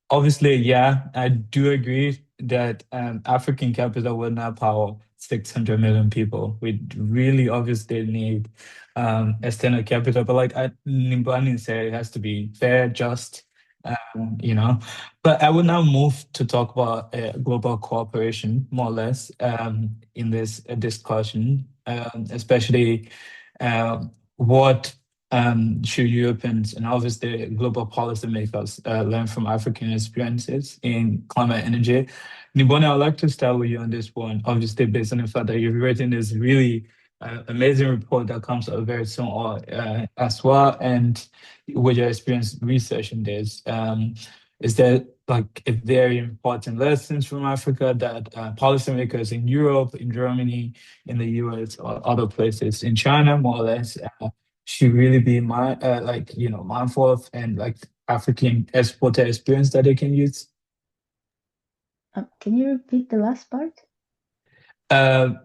Obviously, yeah, I do agree that African capital will not power 600 million people. We really obviously need external capital, but like Nimbani said, it has to be fair, just, you know. But I will now move to talk about global cooperation, more or less, in this discussion, especially what should Europeans and obviously global policymakers learn from African experiences in climate energy? Nibone, I'd like to start with you on this one, obviously based on the fact that you've written this really amazing report that comes out very soon as well, and with your experience researching this. Is there like a very important lessons from Africa that policymakers in Europe, in Germany, in the US, or other places in China, more or less, should really be mindful of, and like African exporter experience that they can use? Can you repeat the last part?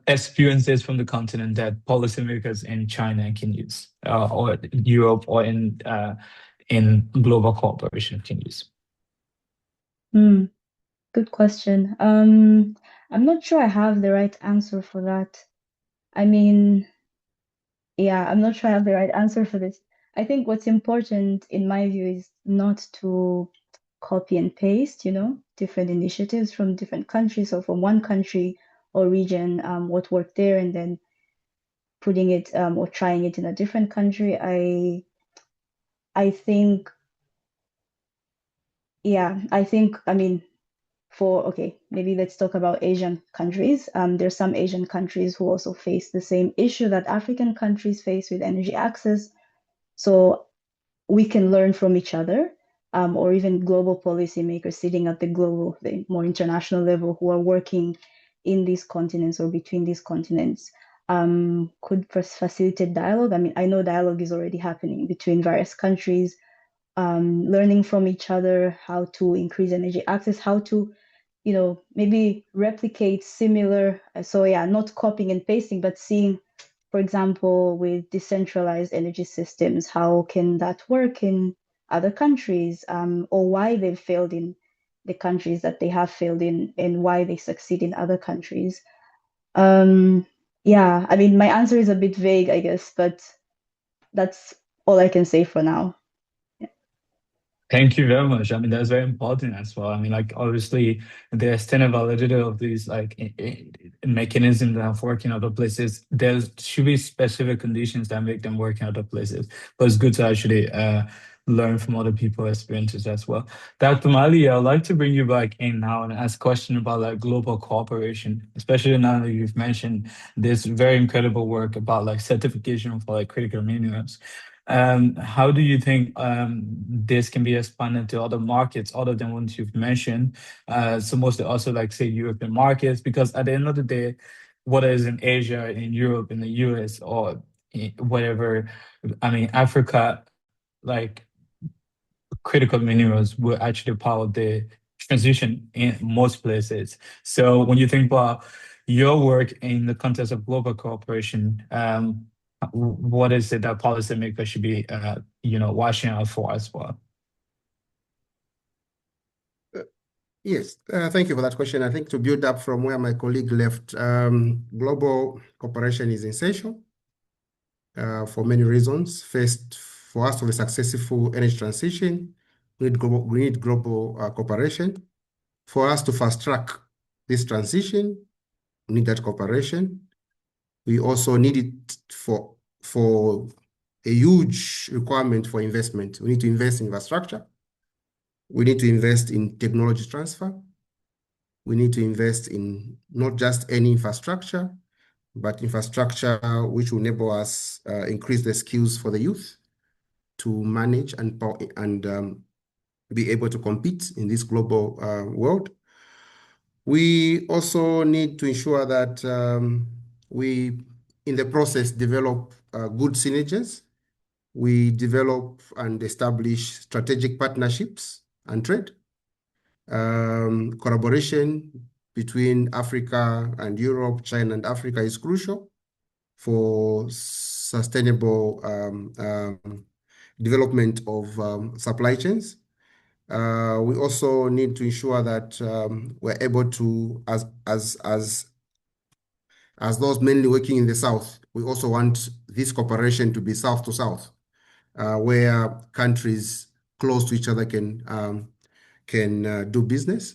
Experiences from the continent that policymakers in China can use, or Europe, or in global cooperation can use. Good question. I'm not sure I have the right answer for that. I mean, yeah, I'm not sure I have the right answer for this. I think what's important in my view is not to copy and paste, different initiatives from different countries or from one country or region, what worked there, and then putting it or trying it in a different country. I think, I mean, maybe let's talk about Asian countries. There's some Asian countries who also face the same issue that African countries face with energy access. So we can learn from each other, or even global policymakers sitting at the more international level who are working in these continents or between these continents, could facilitate dialogue. I mean, I know dialogue is already happening between various countries, learning from each other how to increase energy access, how to maybe replicate similar. So yeah, not copying and pasting, but seeing, for example, with decentralized energy systems, how can that work in other countries, or why they've failed in the countries that they have failed in, and why they succeed in other countries. Yeah, I mean, my answer is a bit vague, I guess, but that's all I can say for now. Thank you very much. I mean, that's very important as well. I mean, like obviously the extended validity of these like mechanisms that have worked in other places. There should be specific conditions that make them work in other places. But it's good to actually learn from other people's experiences as well. Dr. Mali, I'd like to bring you back in now and ask a question about like global cooperation, especially now that you've mentioned this very incredible work about like certification for like critical minerals. How do you think this can be expanded to other markets other than ones you've mentioned? So mostly also like say European markets, because at the end of the day, whether it's in Asia, in Europe, in the US, or whatever, I mean, Africa, like critical minerals will actually power the transition in most places. So when you think about your work in the context of global cooperation, what is it that policymakers should be, watching out for as well? Yes, thank you for that question. I think to build up from where my colleague left, global cooperation is essential for many reasons. First, for us to have a successful energy transition, we need global cooperation. For us to fast track this transition, we need that cooperation. We also need it for a huge requirement for investment. We need to invest in infrastructure. We need to invest in technology transfer. We need to invest in not just any infrastructure, but infrastructure which will enable us increase the skills for the youth to manage and be able to compete in this global world. We also need to ensure that we, in the process, develop good synergies. We develop and establish strategic partnerships and trade. Collaboration between Africa and Europe, China and Africa is crucial for sustainable development of supply chains. We also need to ensure that we're able to, as those mainly working in the South, we also want this cooperation to be South to South, where countries close to each other can do business.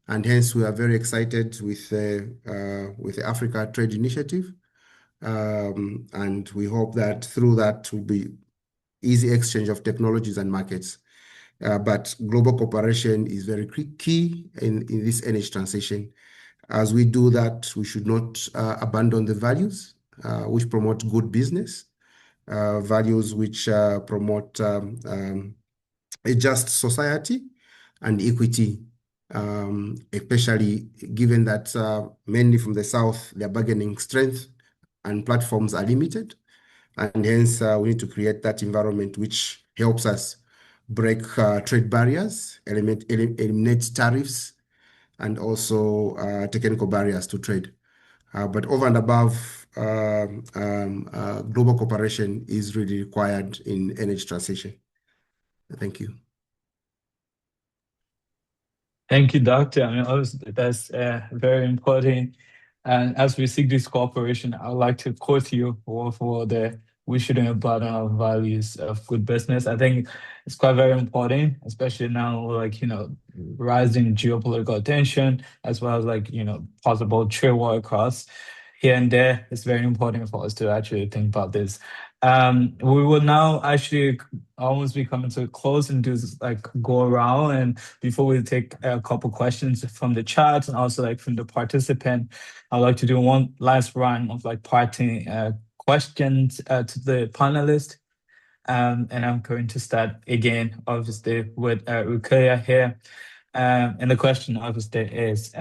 And hence, we are very excited with the Africa Trade Initiative. And we hope that through that will be easy exchange of technologies and markets. But global cooperation is very key in this energy transition. As we do that, we should not abandon the values which promote good business, values which promote a just society and equity, especially given that mainly from the South, their bargaining strength and platforms are limited. And hence, we need to create that environment which helps us break trade barriers, eliminate tariffs, and also technical barriers to trade. But over and above, global cooperation is really required in energy transition. Thank you. Thank you, Doctor. I mean, obviously, that's very important. And as we seek this cooperation, I would like to quote you for the we shouldn't abandon our values of good business. I think it's quite very important, especially now, like, rising geopolitical tension, as well as like, possible trade war across here and there. It's very important for us to actually think about this. We will now actually almost be coming to a close and do like go around. And before we take a couple questions from the chat and also like from the participant, I'd like to do one last round of like parting questions to the panelists. And I'm going to start again, obviously, with Rukia here. And the question, obviously, is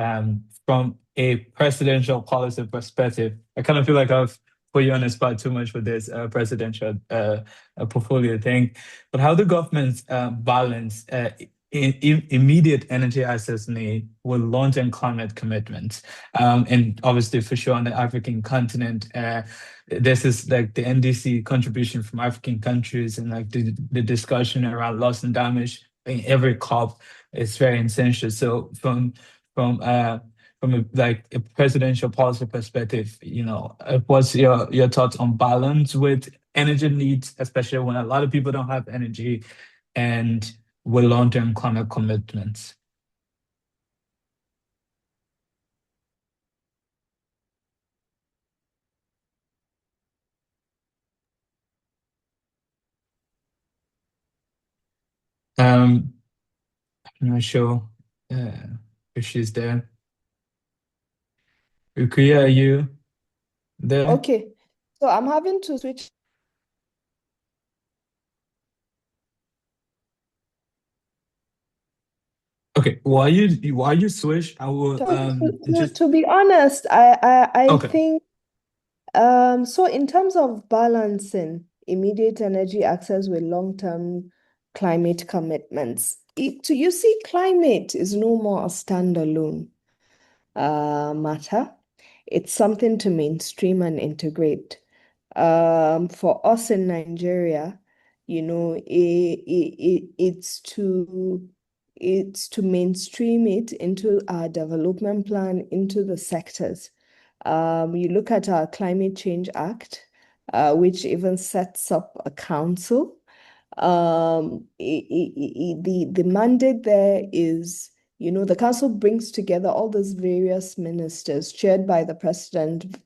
from a presidential policy perspective. I kind of feel like I've put you on the spot too much with this presidential portfolio thing. But how do governments balance immediate energy access need with long-term climate commitments. And obviously, for sure, on the African continent, this is like the NDC contribution from African countries and like the discussion around loss and damage in every COP is very essential. So from like a presidential policy perspective, what's your thoughts on balance with energy needs, especially when a lot of people don't have energy and with long-term climate commitments? I'm not sure if she's there. Rukia, are you there? Okay, so I'm having to switch. Okay, while you switch, I will just To be honest, I okay. think so in terms of balancing immediate energy access with long-term climate commitments, you see, climate is no more a standalone matter. It's something to mainstream and integrate. For us in Nigeria, it's to mainstream it into our development plan, into the sectors. You look at our Climate Change Act, which even sets up a council. The mandate there is, the council brings together all those various ministers, chaired by the president,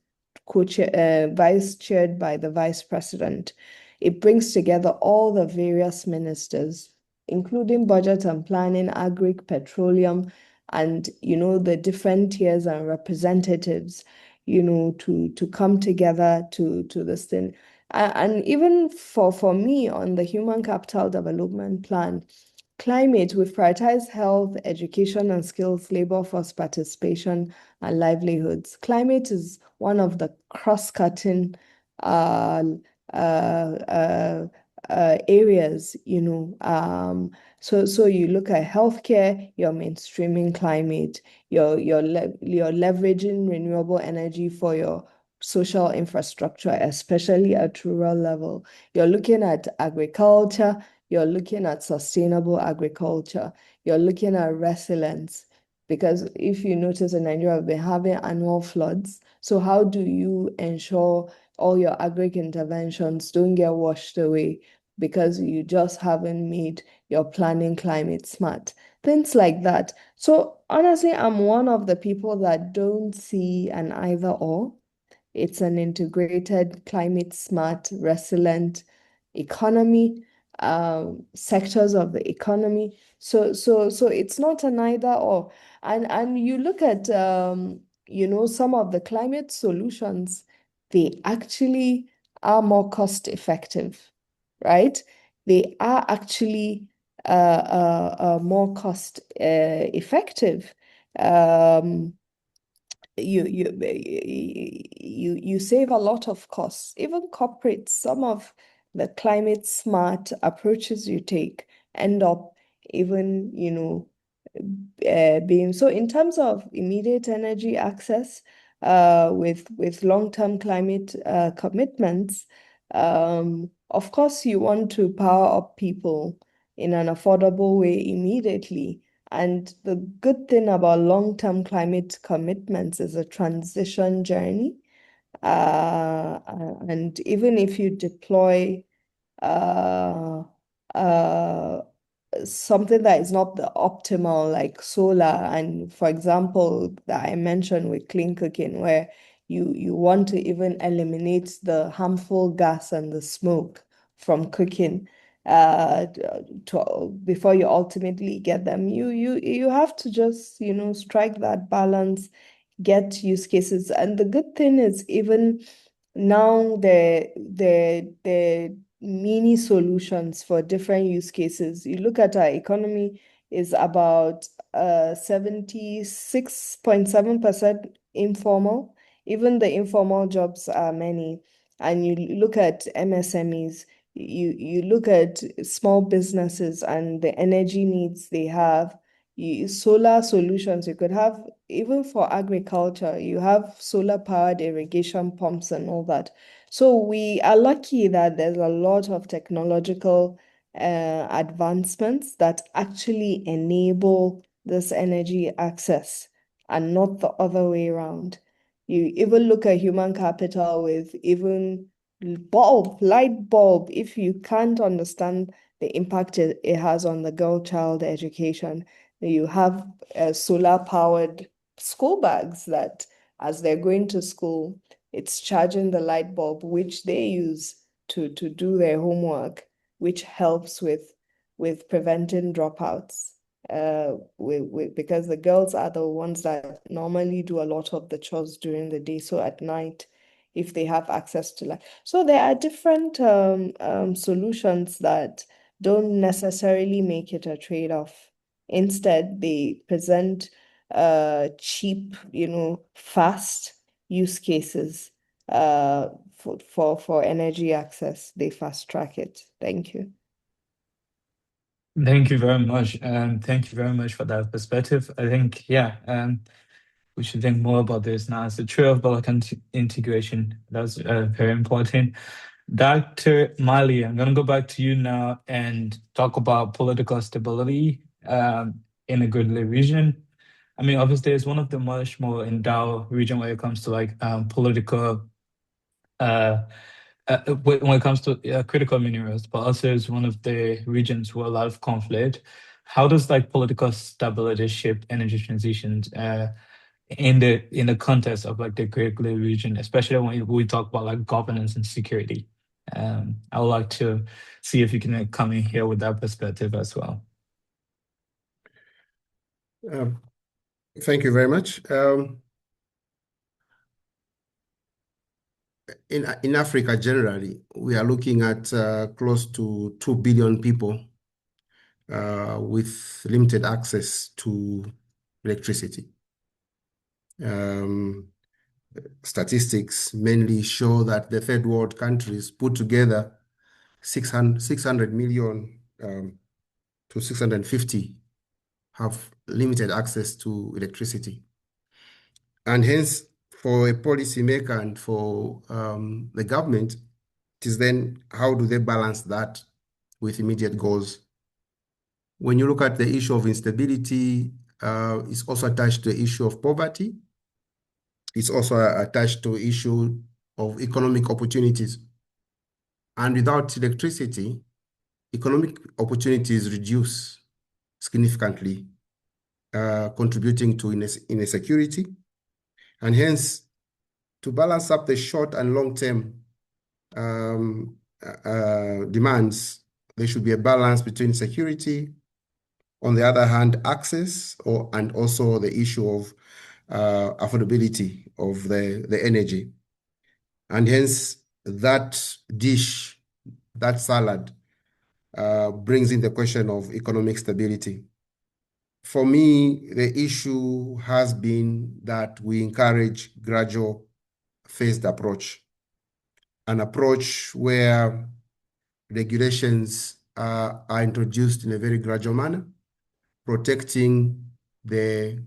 vice chaired by the vice president. It brings together all the various ministers, including budget and planning, agri, petroleum, and the different tiers and representatives, to come together to this thing. And even for me on the Human Capital Development Plan, climate, we've prioritized health, education and skills, labor force participation, and livelihoods. Climate is one of the cross-cutting areas, so you look at healthcare, you're mainstreaming climate, you're leveraging renewable energy for your social infrastructure, especially at rural level. You're looking at agriculture, you're looking at sustainable agriculture, you're looking at resilience. Because if you notice in Nigeria, we've been having annual floods. So how do you ensure all your agri interventions don't get washed away because you just haven't made your planning climate smart? Things like that. So honestly, I'm one of the people that don't see an either or. It's an integrated, climate smart, resilient economy, sectors of the economy. So it's not an either or. And you look at some of the climate solutions, they actually are more cost effective, right? They are actually more cost effective. Um, you save a lot of costs. Even corporates, some of the climate smart approaches you take end up even, being so. In terms of immediate energy access, with long-term climate commitments, of course you want to power up people in an affordable way immediately. And the good thing about long-term climate commitments is a transition journey. And even if you deploy uh, uh, something that is not the optimal, like solar, and for example, that I mentioned with clean cooking, where you want to even eliminate the harmful gas and the smoke from cooking before you ultimately get them. You have to just, strike that balance, get use cases. And the good thing is, even now the mini solutions for different use cases. You look at our economy is about 76.7% informal. Even the informal jobs are many. And you look at MSMEs, you look at small businesses and the energy needs they have. Solar solutions, you could have, even for agriculture, you have solar powered irrigation pumps and all that. So we are lucky that there's a lot of technological advancements that actually enable this energy access and not the other way around. You even look at human capital with even light bulb, if you can't understand the impact it has on the girl child education, you have solar powered school bags that as they're going to school, it's charging the light bulb, which they use to do their homework, which helps with preventing dropouts. Because the girls are the ones that normally do a lot of the chores during the day. So at night, if they have access to light. So there are different solutions that don't necessarily make it a trade-off. Instead, they present cheap, fast use cases for energy access. They fast track it. Thank you. Thank you very much. Thank you very much for that perspective. I think, yeah, we should think more about this now. It's a trade-off integration. That's very important. Dr. Mali, I'm going to go back to you now and talk about political stability in a Goodley region. I mean, obviously, it's one of the much more endowed region when it comes to like political, when it comes to critical minerals, but also it's one of the regions with a lot of conflict. How does like political stability shape energy transitions in the context of like the Goodley region, especially when we talk about like governance and security? I would like to see if you can come in here with that perspective as well. Thank you very much. In Africa generally, we are looking at close to 2 billion people with limited access to electricity. Statistics mainly show that the third world countries put together 600 million to 650 have limited access to electricity. And hence, for a policymaker and for the government, it is then how do they balance that with immediate goals? When you look at the issue of instability, it's also attached to the issue of poverty. It's also attached to issue of economic opportunities. And without electricity, economic opportunities reduce significantly, contributing to insecurity. And hence, to balance up the short and long-term demands, there should be a balance between security, on the other hand, access, and also the issue of affordability of the energy. And hence, that dish, that salad, brings in the question of economic stability. For me, the issue has been that we encourage gradual phased approach, an approach where regulations are introduced in a very gradual manner, protecting the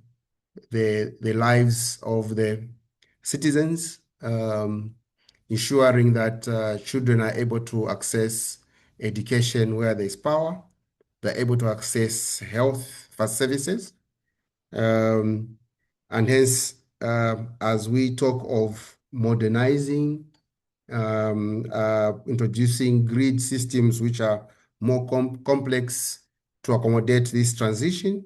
lives of the citizens, ensuring that children are able to access education where there's power, they're able to access health services. And hence, as we talk of modernizing, introducing grid systems which are more complex to accommodate this transition,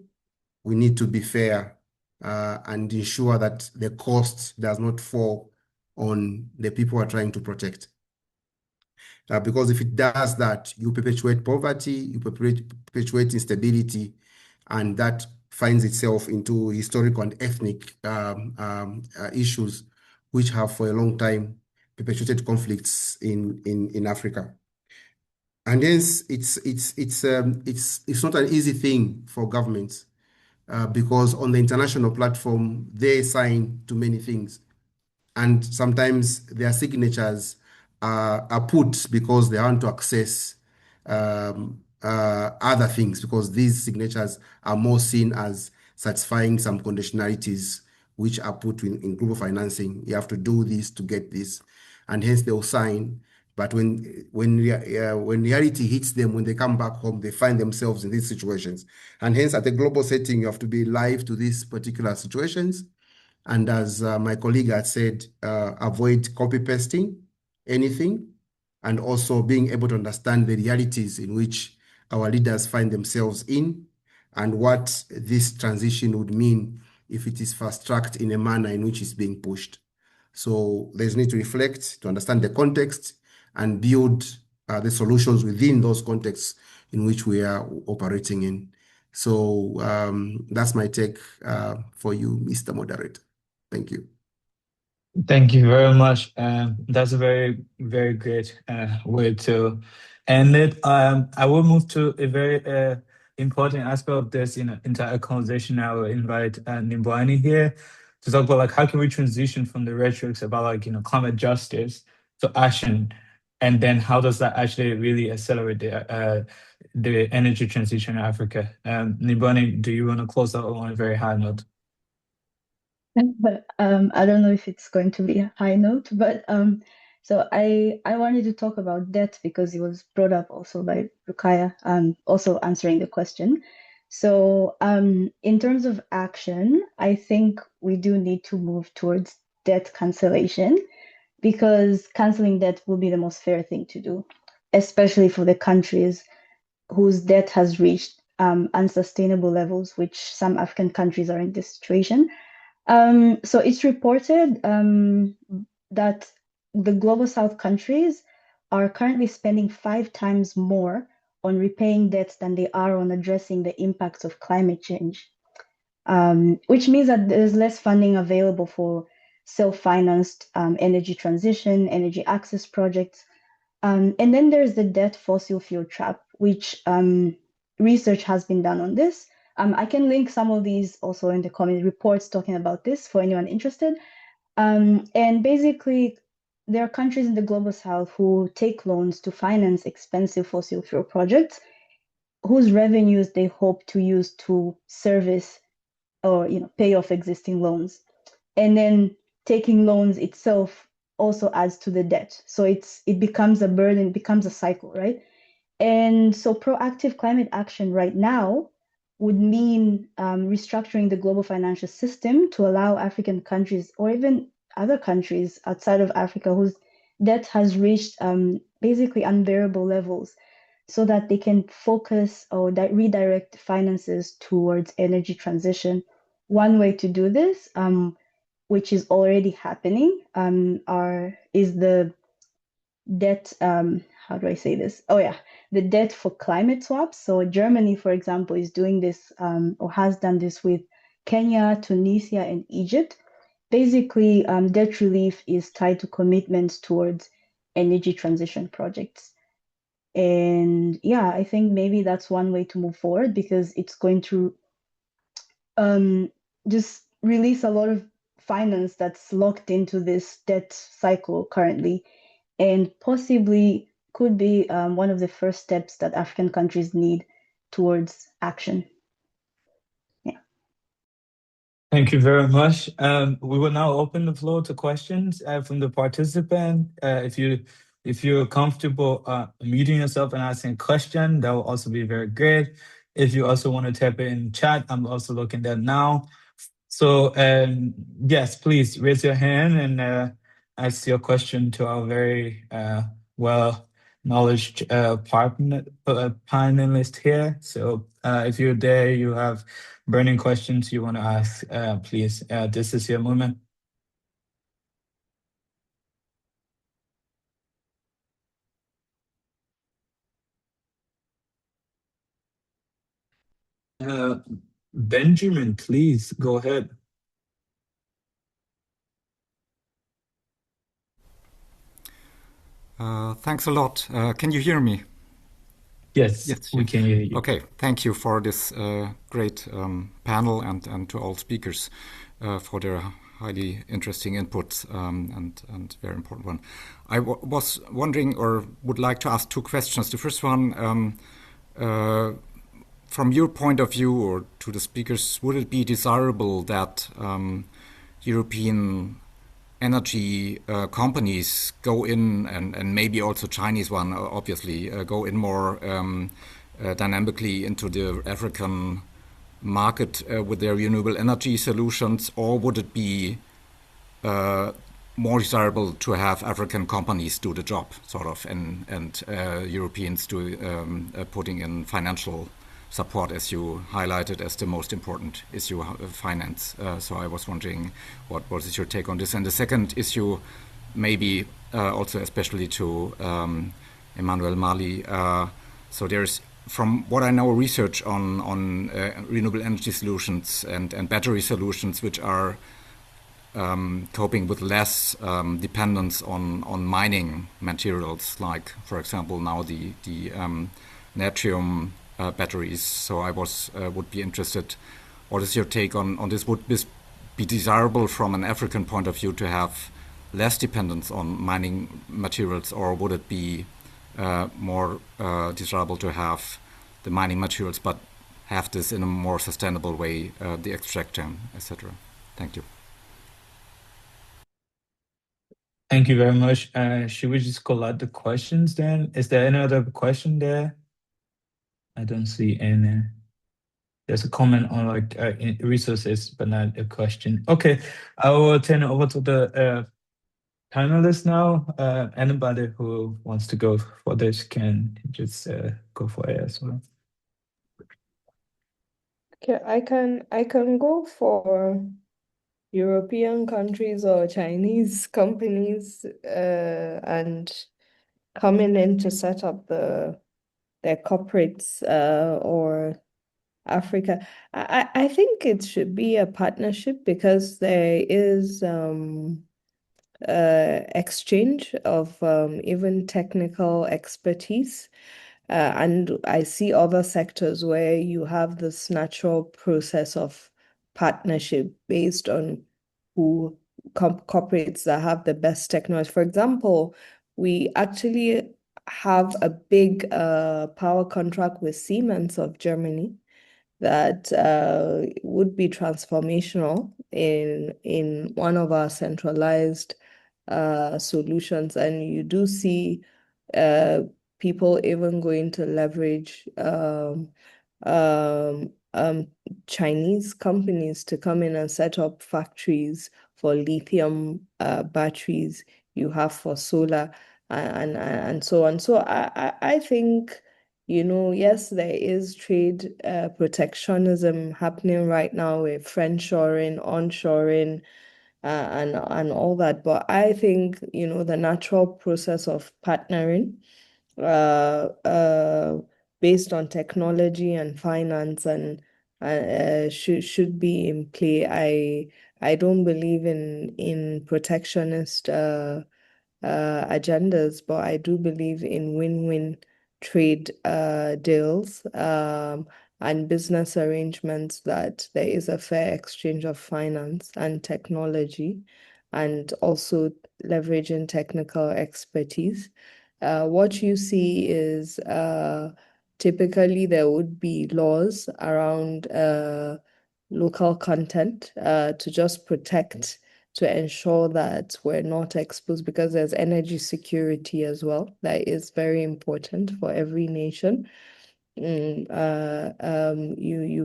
we need to be fair and ensure that the cost does not fall on the people who are trying to protect. Because if it does that, you perpetuate poverty, you perpetuate instability, and that finds itself into historical and ethnic issues, which have for a long time perpetuated conflicts in Africa. And hence, it's not an easy thing for governments because on the international platform, they sign to many things. And sometimes their signatures are put because they want to access other things, because these signatures are more seen as satisfying some conditionalities which are put in global financing. You have to do this to get this, and hence they'll sign. But when reality hits them, when they come back home, they find themselves in these situations. And hence, at a global setting, you have to be live to these particular situations. And as my colleague had said, avoid copy pasting anything, and also being able to understand the realities in which our leaders find themselves in, and what this transition would mean if it is fast-tracked in a manner in which it's being pushed. So there's need to reflect, to understand the context, and build the solutions within those contexts in which we are operating in. So that's my take for you, Mr. Moderator. Thank you. Thank you very much. That's a very, very great way to end it. I will move to a very important aspect of this entire conversation. I will invite Nimbwani here to talk about how can we transition from the rhetorics about climate justice to action, and then how does that actually really accelerate the energy transition in Africa? Nimbwani, do you want to close out on a very high note? I don't know if it's going to be a high note, but so I wanted to talk about debt because it was brought up also by Rukaya, also answering the question. So in terms of action, I think we do need to move towards debt cancellation, because canceling debt will be the most fair thing to do, especially for the countries whose debt has reached unsustainable levels, which some African countries are in this situation. So it's reported that the Global South countries are currently spending 5 times more on repaying debts than they are on addressing the impacts of climate change, which means that there's less funding available for self-financed energy transition, energy access projects. And then there's the debt fossil fuel trap, which research has been done on this. I can link some of these also in the comment reports talking about this for anyone interested. And basically, there are countries in the Global South who take loans to finance expensive fossil fuel projects, whose revenues they hope to use to service or pay off existing loans. And then taking loans itself also adds to the debt. So it becomes a burden, it becomes a cycle, right? And so proactive climate action right now would mean restructuring the global financial system to allow African countries, or even other countries outside of Africa whose debt has reached basically unbearable levels, so that they can focus or redirect finances towards energy transition. One way to do this, which is already happening, is the debt, how do I say this? Oh yeah, the debt for climate swaps. So Germany, for example, is doing this or has done this with Kenya, Tunisia, and Egypt. Basically, debt relief is tied to commitments towards energy transition projects. And yeah, I think maybe that's one way to move forward, because it's going to just release a lot of finance that's locked into this debt cycle currently, and possibly could be one of the first steps that African countries need towards action. Yeah. Thank you very much. We will now open the floor to questions from the participant. If you're comfortable muting yourself and asking a question, that will also be very great. If you also want to type it in chat, I'm also looking at that now. So yes, please raise your hand and ask your question to our very well-knowledged panelist here. So if you're there, you have burning questions you want to ask, please, this is your moment. Benjamin, please go ahead. Thanks a lot. Can you hear me? Yes, we can hear you. Okay, thank you for this great panel, and to all speakers for their highly interesting input and very important one. I was wondering, or would like to ask two questions. The first one, from your point of view, or to the speakers, would it be desirable that European energy companies go in, and maybe also Chinese one, obviously, go in more dynamically into the African market with their renewable energy solutions, or would it be more desirable to have African companies do the job, sort of, and Europeans putting in financial support, as you highlighted as the most important issue, finance. So I was wondering, what is your take on this? And the second issue, maybe also especially to Emmanuel Mali. So there's, from what I know, research on renewable energy solutions and battery solutions, which are coping with less dependence on mining materials, like, for example, now the natrium batteries. So I would be interested, what is your take on this? Would this be desirable from an African point of view to have less dependence on mining materials, or would it be more desirable to have the mining materials but have this in a more sustainable way, the extraction, etc.? Thank you. Thank you very much. Should we just collect the questions then? Is there any other question there? I don't see any. There's a comment on resources, but not a question. Okay, I will turn it over to the panelists now. Anybody who wants to go for this can just go for it as well. Okay, I can go for European countries or Chinese companies and coming in to set up their corporates or Africa. I think it should be a partnership, because there is exchange of even technical expertise. And I see other sectors where you have this natural process of partnership based on who corporates that have the best technology. For example, we actually have a big power contract with Siemens of Germany that would be transformational in one of our centralized solutions. And you do see people even going to leverage Chinese companies to come in and set up factories for lithium batteries. You have for solar and so on. So I think, yes, there is trade protectionism happening right now with friendshoring, onshoring, and all that. But I think, the natural process of partnering based on technology and finance and should be in play. I don't believe in protectionist agendas, but I do believe in win-win trade deals and business arrangements, that there is a fair exchange of finance and technology, and also leveraging technical expertise. What you see is typically there would be laws around local content to just protect, to ensure that we're not exposed, because there's energy security as well. That is very important for every nation. You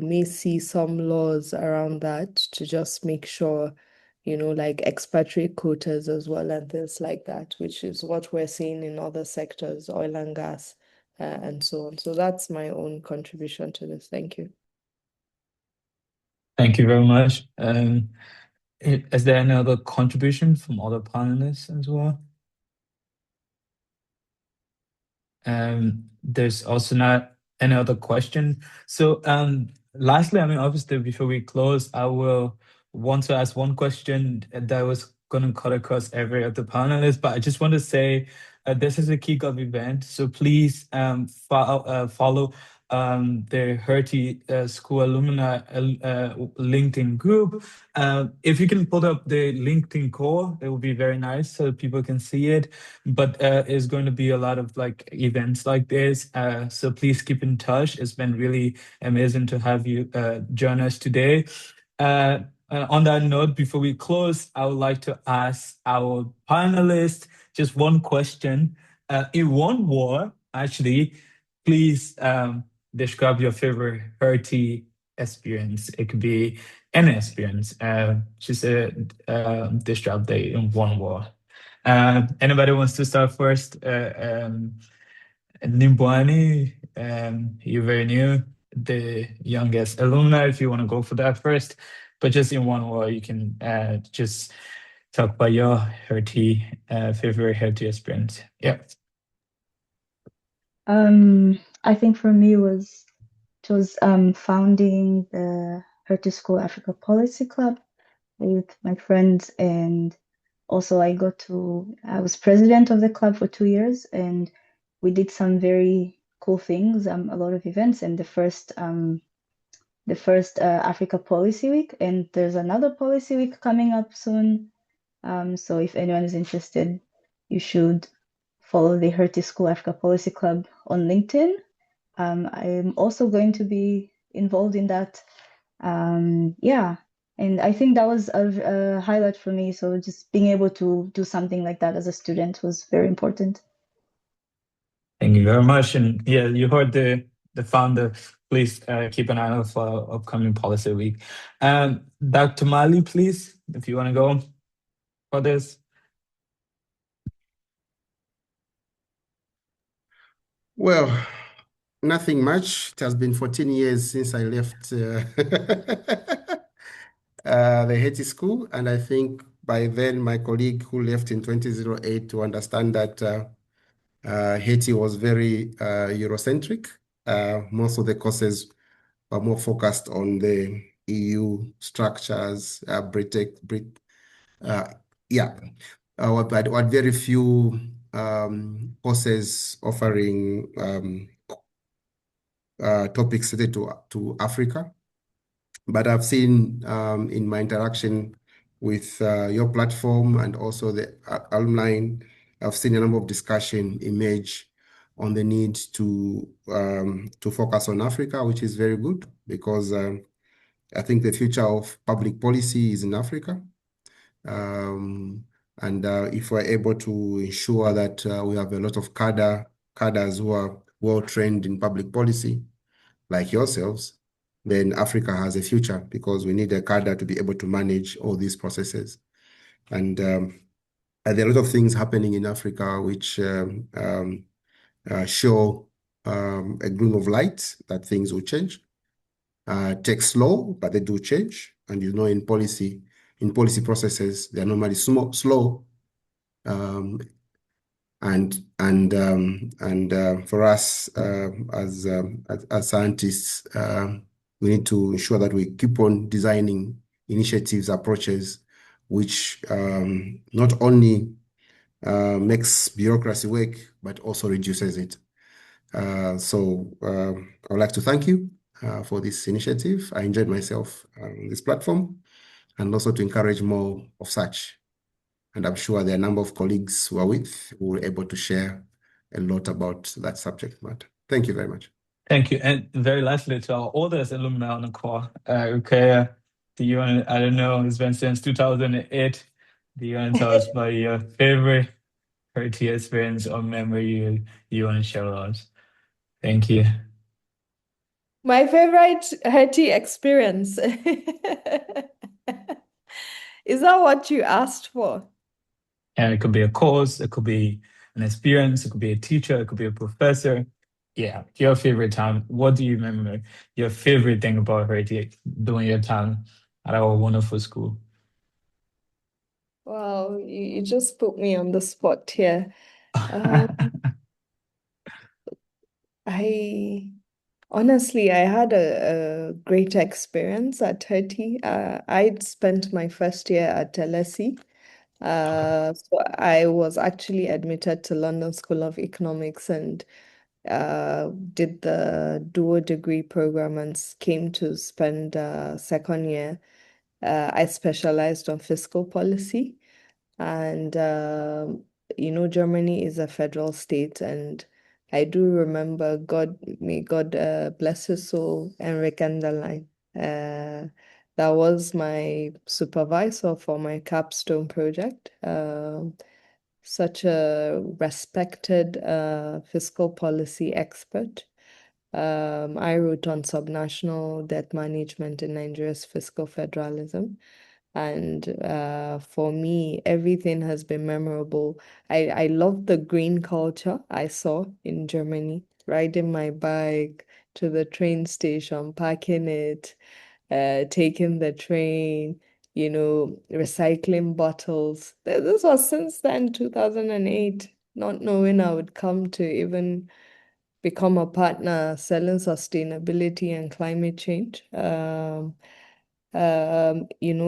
may see some laws around that to just make sure, like expatriate quotas as well, and things like that, which is what we're seeing in other sectors, oil and gas, and so on. So that's my own contribution to this. Thank you. Thank you very much. Is there any other contribution from other panelists as well? There's also not any other question. So lastly, obviously, before we close, I will want to ask one question that was going to cut across every other panelist, but I just want to say this is a kickoff event, so please follow the Hertie School Alumni LinkedIn group. If you can put up the LinkedIn core, it would be very nice so people can see it. But it's going to be a lot of like events like this. So please keep in touch. It's been really amazing to have you join us today. On that note, before we close, I would like to ask our panelists just one question. In one word, actually, please describe your favorite Hertie experience. It could be any experience. Just describe that in one word. Anybody wants to start first? Nimbwani, you're very new, the youngest alumni, if you want to go for that first. But just in one word, you can just talk about your Hertie, favorite Hertie experience. Yeah. I think for me it was founding the Hertie School Africa Policy Club with my friends, and also I was president of the club for 2 years, and we did some very cool things, a lot of events, and the first Africa Policy Week, and there's another Policy Week coming up soon. So if anyone is interested, you should follow the Hertie School Africa Policy Club on LinkedIn. I'm also going to be involved in that. Yeah, and I think that was a highlight for me. So just being able to do something like that as a student was very important. Thank you very much. And yeah, you heard the founder. Please keep an eye out for upcoming policy week. Dr. Mali, please, if you want to go for this. Well, nothing much. It has been 14 years since I left the Hertie School, and I think by then my colleague who left in 2008 to understand that Hertie was very Eurocentric. Most of the courses were more focused on the EU structures, but very few courses offering topics related to Africa. But I've seen in my interaction with your platform and also the alumni, I've seen a number of discussion emerge on the need to focus on Africa, which is very good because I think the future of public policy is in Africa. And if we're able to ensure that we have a lot of cadres who are well trained in public policy, like yourselves, then Africa has a future because we need a cadre to be able to manage all these processes. And there are a lot of things happening in Africa which show a gleam of light that things will change. Takes slow, but they do change. And in policy processes, they're normally slow. For us as scientists, we need to ensure that we keep on designing initiatives, approaches, which not only makes bureaucracy work, but also reduces it. So I would like to thank you for this initiative. I enjoyed myself on this platform, and also to encourage more of such. And I'm sure there are a number of colleagues who are who were able to share a lot about that subject matter. Thank you very much. Thank you. And very lastly, to our oldest alumni on the call, Rukaya, I don't know, it's been since 2008. Do you want to tell us about your favorite Hertie experience or memory you want to share with us? Thank you. My favorite Hertie experience. Is that what you asked for? And it could be a course, it could be an experience, it could be a teacher, it could be a professor. Yeah, your favorite time. What do you remember? Your favorite thing about Hertie during your time at our wonderful school? Wow, you just put me on the spot here. Honestly, I had a great experience at Hertie. I'd spent my first year at LSE. So I was actually admitted to London School of Economics, and did the dual degree program and came to spend second year, I specialized on fiscal policy. And, Germany is a federal state. And I do remember may God bless his soul, Enric Enderlein. That was my supervisor for my capstone project. Such a respected fiscal policy expert. I wrote on subnational debt management in Nigeria's fiscal federalism. And for me, everything has been memorable. I love the green culture I saw in Germany, riding my bike to the train station, parking it, taking the train, recycling bottles. This was since then, 2008, not knowing I would come to even become a partner selling sustainability and climate change.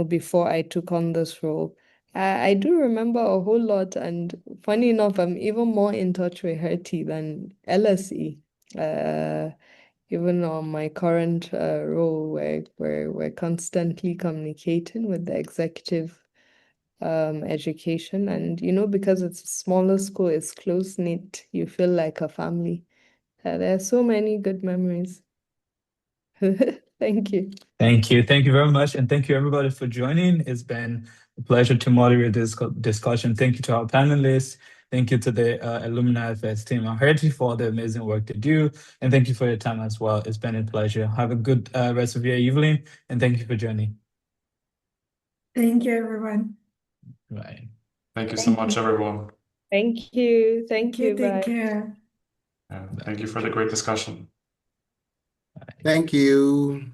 Before I took on this role. I do remember a whole lot, and funny enough, I'm even more in touch with Hertie than LSE. Even on my current role, we're constantly communicating with the executive education, and because it's a smaller school, it's close knit. You feel like a family. There are so many good memories. Thank you. Thank you. Thank you very much. And thank you, everybody, for joining. It's been a pleasure to moderate this discussion. Thank you to our panelists. Thank you to the Alumni Affairs team at Hertie for all the amazing work they do. And thank you for your time as well. It's been a pleasure. Have a good rest of your evening. And thank you for joining. Thank you, everyone. Bye. Thank you so much, everyone. Thank you. Thank you. Take Bye. care. And thank you for the great discussion. Thank you.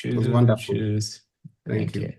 It was wonderful. Choose. Thank you.